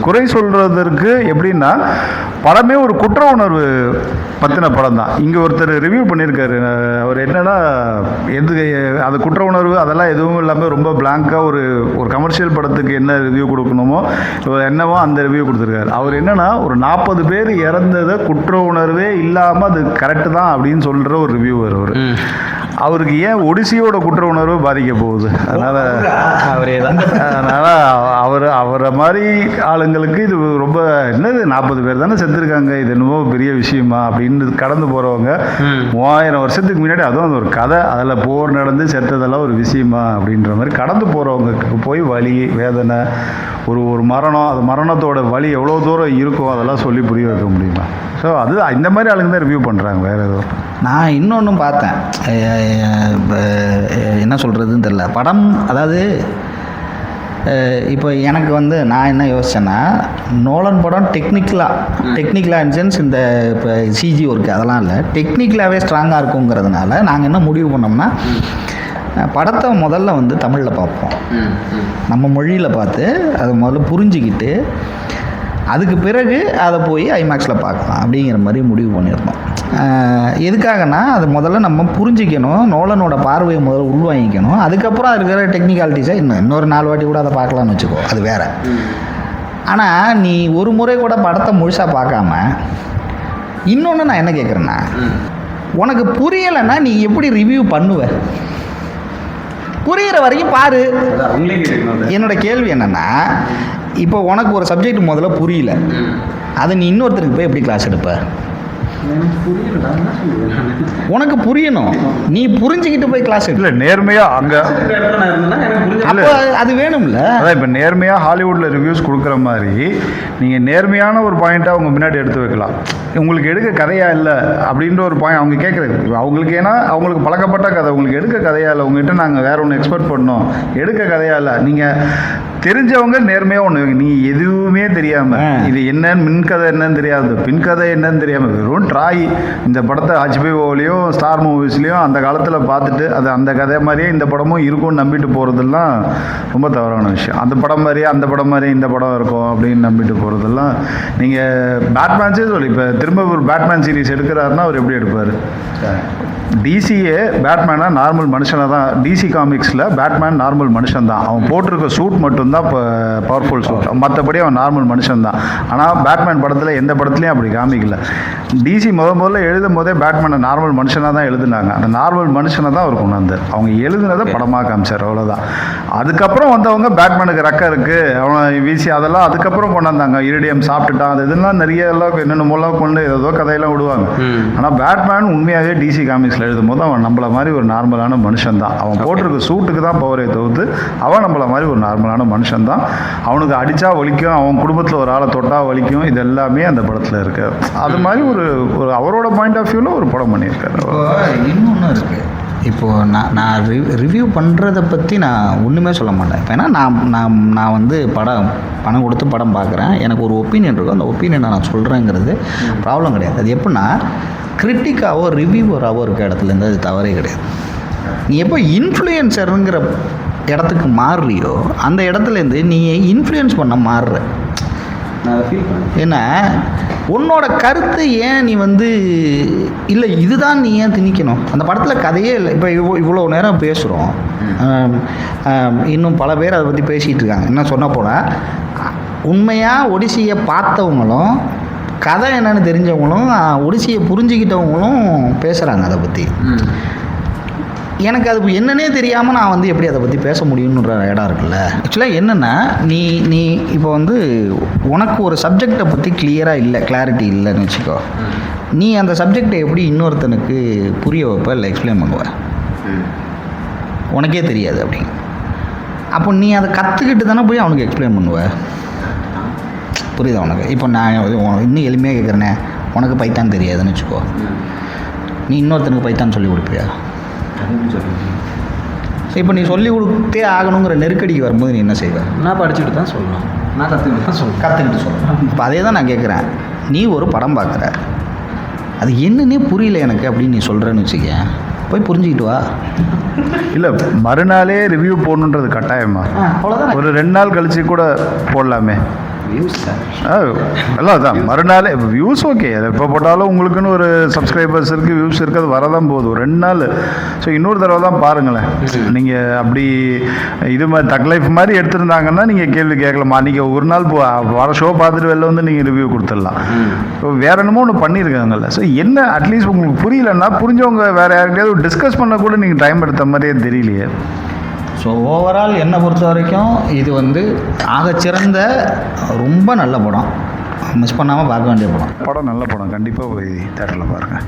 குறை சொல்கிறதற்கு எப்படின்னா, படமே ஒரு குற்ற உணர்வு பற்றின படம் தான். இங்கே ஒருத்தர் ரிவ்யூ பண்ணியிருக்காரு. அவர் என்னன்னா, அது குற்ற உணர்வு அதெல்லாம் எதுவும் இல்லாமல் ரொம்ப பிளாங்காக ஒரு கமர்ஷியல் படத்துக்கு என்ன ரிவ்யூ கொடுக்கணுமோ என்னவோ அந்த ரிவ்யூ கொடுத்துருக்காரு. அவர் என்னன்னா, ஒரு 40 பேர் இறந்ததை குற்ற உணர்வே இல்லாமல் அது கரெக்டு தான் அப்படின்னு சொல்கிற ஒரு ரிவ்யூவர் அவர். அவருக்கு ஏன் ஒடிசியோட குற்ற உணர்வு பாதிக்க போகுது? அதனால் அவரை மாதிரி ஆளுங்களுக்கு இது ரொம்ப என்னது 40 பேர் தானே செத்துருக்காங்க, இது என்னமோ பெரிய விஷயமா அப்படின்னு கடந்து போகிறவங்க 3000 வருஷத்துக்கு முன்னாடி அதுவும் அது ஒரு கதை, அதில் போர் நடந்து செத்ததெல்லாம் ஒரு விஷயமா அப்படின்ற மாதிரி கடந்து போகிறவங்களுக்கு போய் வலி வேதனை ஒரு மரணம், அது மரணத்தோட வலி எவ்வளோ தூரம் இருக்கும் அதெல்லாம் சொல்லி புரிய வைக்க முடியுமா? ஸோ அது இந்த மாதிரி ஆளுங்க தான் ரிவ்யூ பண்ணுறாங்க, வேறு எதுவும். நான் இன்னொன்றும் பார்த்தேன், என்ன சொல்கிறதுன்னு தெரில. படம் அதாவது இப்போ எனக்கு வந்து நான் என்ன யோசித்தேன்னா, நோலன் படம் டெக்னிக்கலாக இன் சென்ஸ் இந்த இப்போ சிஜி ஒர்க்கு அதெல்லாம் இல்லை, டெக்னிக்கலாகவே ஸ்ட்ராங்காக இருக்குங்கிறதுனால நாங்கள் என்ன முடிவு பண்ணோம்னா, படத்தை முதல்ல வந்து தமிழில் பார்ப்போம், நம்ம மொழியில் பார்த்து அதை முதல்ல புரிஞ்சுக்கிட்டு அதுக்கு பிறகு அதை போய் ஐமேக்ஸில் பார்க்கலாம் அப்படிங்கிற மாதிரி முடிவு பண்ணியிருந்தோம். எதுக்காகனா, அது முதல்ல நம்ம புரிஞ்சிக்கணும், நோலனோட பார்வையை முதல்ல உள்வாங்கிக்கணும், அதுக்கப்புறம் இருக்கிற டெக்னிக்காலிட்டிஸை இன்னொரு 4 வாட்டி கூட அதை பார்க்கலான்னு வச்சுக்கோ, அது வேறு. ஆனால் நீ ஒரு முறை கூட படத்தை முழுசாக பார்க்காம, இன்னொன்று நான் என்ன கேட்குறேன்னா, உனக்கு புரியலைன்னா நீ எப்படி ரிவ்யூ பண்ணுவ? புரிகிற வரைக்கும் பாரு. என்னோட கேள்வி என்னென்னா, இப்போ உனக்கு ஒரு சப்ஜெக்ட் முதல்ல புரியல, அதை நீ இன்னொருத்தருக்கு போய் எப்படி கிளாஸ் எடுப்ப? உனக்கு புரியணும், நீ புரிஞ்சுக்கிட்டு போய் கிளாஸ் இல்லை நேர்மையாக அங்கே அப்போ அது வேணும்ல. அதான் இப்போ நேர்மையாக ஹாலிவுட்டில் ரிவ்யூஸ் கொடுக்குற மாதிரி நீங்கள் நேர்மையான ஒரு பாயிண்ட்டாக அவங்க முன்னாடி எடுத்து வைக்கலாம். உங்களுக்கு எடுக்க கதையா இல்லை அப்படின்ற ஒரு பாயிண்ட் அவங்க கேட்குறது அவங்களுக்கு, ஏன்னா அவங்களுக்கு பழக்கப்பட்ட கதை, உங்களுக்கு எடுக்க கதையா இல்லை, உங்கள்கிட்ட நாங்கள் வேற ஒன்று எக்ஸ்பெக்ட் பண்ணோம், எடுக்க கதையா இல்லை. நீங்கள் தெரிஞ்சவங்க நேர்மையாக ஒன்று, நீ எதுவுமே தெரியாமல் இது என்னன்னு மின்கதை என்னன்னு தெரியாது, பின்கதை என்னன்னு தெரியாமல் வெறும் ட்ராய் இந்த படத்தை HBO-லையும் ஸ்டார் மூவிஸ்லேயும் அந்த காலத்தில் பார்த்துட்டு அது அந்த கதை மாதிரியே இந்த படமும் இருக்கும்னு நம்பிட்டு போகிறதெல்லாம் ரொம்ப தவறான விஷயம். அந்த படம் மாதிரியே இந்த படம் இருக்கும் அப்படின்னு நம்பிட்டு போகிறதெல்லாம். நீங்கள் பேட்மேன்ஸே சொல்லி இப்போ திரும்ப ஒரு பேட்மேன் சீரிஸ் எடுக்கிறாருன்னா அவர் எப்படி எடுப்பார்? டிசியே பேட்மேனாக நார்மல் மனுஷனாக தான், டிசி காமிக்ஸில் பேட்மேன் நார்மல் மனுஷன் தான், அவன் போட்டிருக்க சூட் மட்டும்தான் இப்போ பவர்ஃபுல் சூட், மற்றபடி அவன் நார்மல் மனுஷன் தான். ஆனால் பேட்மேன் படத்தில் எந்த படத்துலையும் அப்படி காமிக்கல. டிசி முதல்ல எழுதும் போதே பேட்மேனை நார்மல் மனுஷனாக தான் எழுதுனாங்க, அந்த நார்மல் மனுஷனை தான் அவர் கொண்டு வந்தார், அவங்க எழுதுனதை படமாக காமிச்சார், அவ்வளோதான். அதுக்கப்புறம் வந்தவங்க பேட்மேனுக்கு ரெக்க இருக்குது அவனை வீசி அதெல்லாம் அதுக்கப்புறம் கொண்டு வந்தாங்க, இரிடியம் சாப்பிட்டுட்டான் அது இதெல்லாம் நிறைய எல்லாம் என்னென்னமோலாம் கொண்டு ஏதோ கதையெல்லாம் விடுவாங்க. ஆனால் பேட்மேன் உண்மையாகவே டிசி காமிக்ஸில் எழுதும் போது அவன் நம்மள மாதிரி ஒரு நார்மலான மனுஷன் தான், அவன் போட்டிருக்க சூட்டுக்கு தான் பவரை தவிர்த்து அவன் நம்மள மாதிரி ஒரு நார்மலான மனுஷன் தான், அவனுக்கு அடித்தா வலிக்கும், அவன் குடும்பத்தில் ஒரு ஆளை தொட்டா வலிக்கும், இது எல்லாமே அந்த படத்தில் இருக்கு. அது மாதிரி ஒரு அவரோட பாயிண்ட் ஆஃப் வியூவில் ஒரு படம் பண்ணியிருக்காரு. இன்னொன்று இருக்குது, இப்போது நான் ரிவ்யூ பண்ணுறதை பற்றி நான் ஒன்றுமே சொல்ல மாட்டேன். இப்போ ஏன்னா நான் வந்து பணம் கொடுத்து படம் பார்க்குறேன், எனக்கு ஒரு ஒப்பீனியன் இருக்கும், அந்த ஒப்பீனியனை நான் சொல்கிறேங்கிறது ப்ராப்ளம் கிடையாது. அது எப்படின்னா, கிரிட்டிக்காவோ ரிவ்யூவராகவோ இருக்க இடத்துலேருந்து அது தவறே கிடையாது. நீ எப்போ இன்ஃப்ளூயன்சருங்கிற இடத்துக்கு மாறுறியோ அந்த இடத்துலேருந்து நீ இன்ஃப்ளூயன்ஸ் பண்ண மாறுற. ஏன்னா உன்னோட கருத்து ஏன் நீ வந்து இல்லை இதுதான் நீ ஏன் திணிக்கணும்? அந்த படத்தில் கதையே இல்லை. இப்போ இவ்வளோ நேரம் பேசுகிறோம், இன்னும் பல பேர் அதை பற்றி பேசிகிட்டு இருக்காங்க. என்ன சொன்ன போனால் உண்மையாக ஒடிசியை பார்த்தவங்களும் கதை என்னன்னு தெரிஞ்சவங்களும் ஒடிசியை புரிஞ்சுக்கிட்டவங்களும் பேசுகிறாங்க அதை பற்றி. எனக்கு அது என்னன்னே தெரியாமல் நான் வந்து எப்படி அதை பற்றி பேச முடியுன்ற இடம் இருக்குல்ல. ஆக்சுவலாக என்னென்னா, நீ இப்போ வந்து உனக்கு ஒரு சப்ஜெக்டை பற்றி கிளாரிட்டி இல்லைன்னு வச்சுக்கோ, நீ அந்த சப்ஜெக்டை எப்படி இன்னொருத்தனுக்கு புரிய வைப்ப இல்லை எக்ஸ்பிளைன் பண்ணுவ? உனக்கே தெரியாது அப்படிங்க. அப்போ நீ அதை கற்றுக்கிட்டு தானே போய் அவனுக்கு எக்ஸ்பிளைன் பண்ணுவ. புரியுதா உனக்கு? இப்போ நான் இன்னும் எளிமையாக கேட்குறேனே, உனக்கு பைத்தான் தெரியாதுன்னு வச்சுக்கோ, நீ இன்னொருத்தனுக்கு பைத்தான் சொல்லி கொடுப்பியா? இப்போ நீ சொல்லி கொடுத்தே ஆகணுங்கிற நெருக்கடிக்கு வரும்போது நீ என்ன செய்வ? நான் படிச்சுட்டு தான் சொல்லணும், நான் கற்றுக்கிட்டு சொல்லணும். இப்போ அதே தான் நான் கேட்குறேன். நீ ஒரு படம் பார்க்குற, அது என்னன்னே புரியல எனக்கு அப்படின்னு நீ சொல்கிறேன்னு வச்சுக்க, போய் புரிஞ்சுக்கிட்டு வா. இல்லை மறுநாளே ரிவ்யூ போடணுன்றது கட்டாயமா? அவ்வளோதான் ஒரு 2 நாள் கழிச்சு கூட போடலாமே. Views sir. எல்லாம் அதான் மறுநாள் வியூஸ் ஓகே, அது எப்போ போட்டாலும் உங்களுக்குன்னு ஒரு சப்ஸ்கிரைபர்ஸ் இருக்குது, வியூஸ் இருக்குது, அது வரதான் போகுது 2 நாள். ஸோ இன்னொரு தடவை தான் பாருங்களேன். நீங்கள் அப்படி இது மாதிரி தக் லைஃப் மாதிரி எடுத்திருந்தாங்கன்னா நீங்கள் கேள்வி கேட்கலாமா? நீங்கள் ஒரு நாள் வர ஷோ பார்த்துட்டு வெளில வந்து நீங்கள் ரிவ்யூ கொடுத்துடலாம். ஸோ வேற என்னமோ ஒன்று பண்ணியிருக்காங்கல்ல. ஸோ என்ன அட்லீஸ்ட் உங்களுக்கு புரியலன்னா புரிஞ்சவங்க வேறு யார்கிட்டயாவது டிஸ்கஸ் பண்ண கூட நீங்கள் டைம் எடுத்த மாதிரியே தெரியலையே. ஸோ ஓவரால் என்னை பொறுத்த வரைக்கும் இது வந்து ஆகச்சிறந்த ரொம்ப நல்ல படம், மிஸ் பண்ணாமல் பார்க்க வேண்டிய படம். படம் நல்ல படம், கண்டிப்பாக போய் தேட்டரில் பாருங்கள்.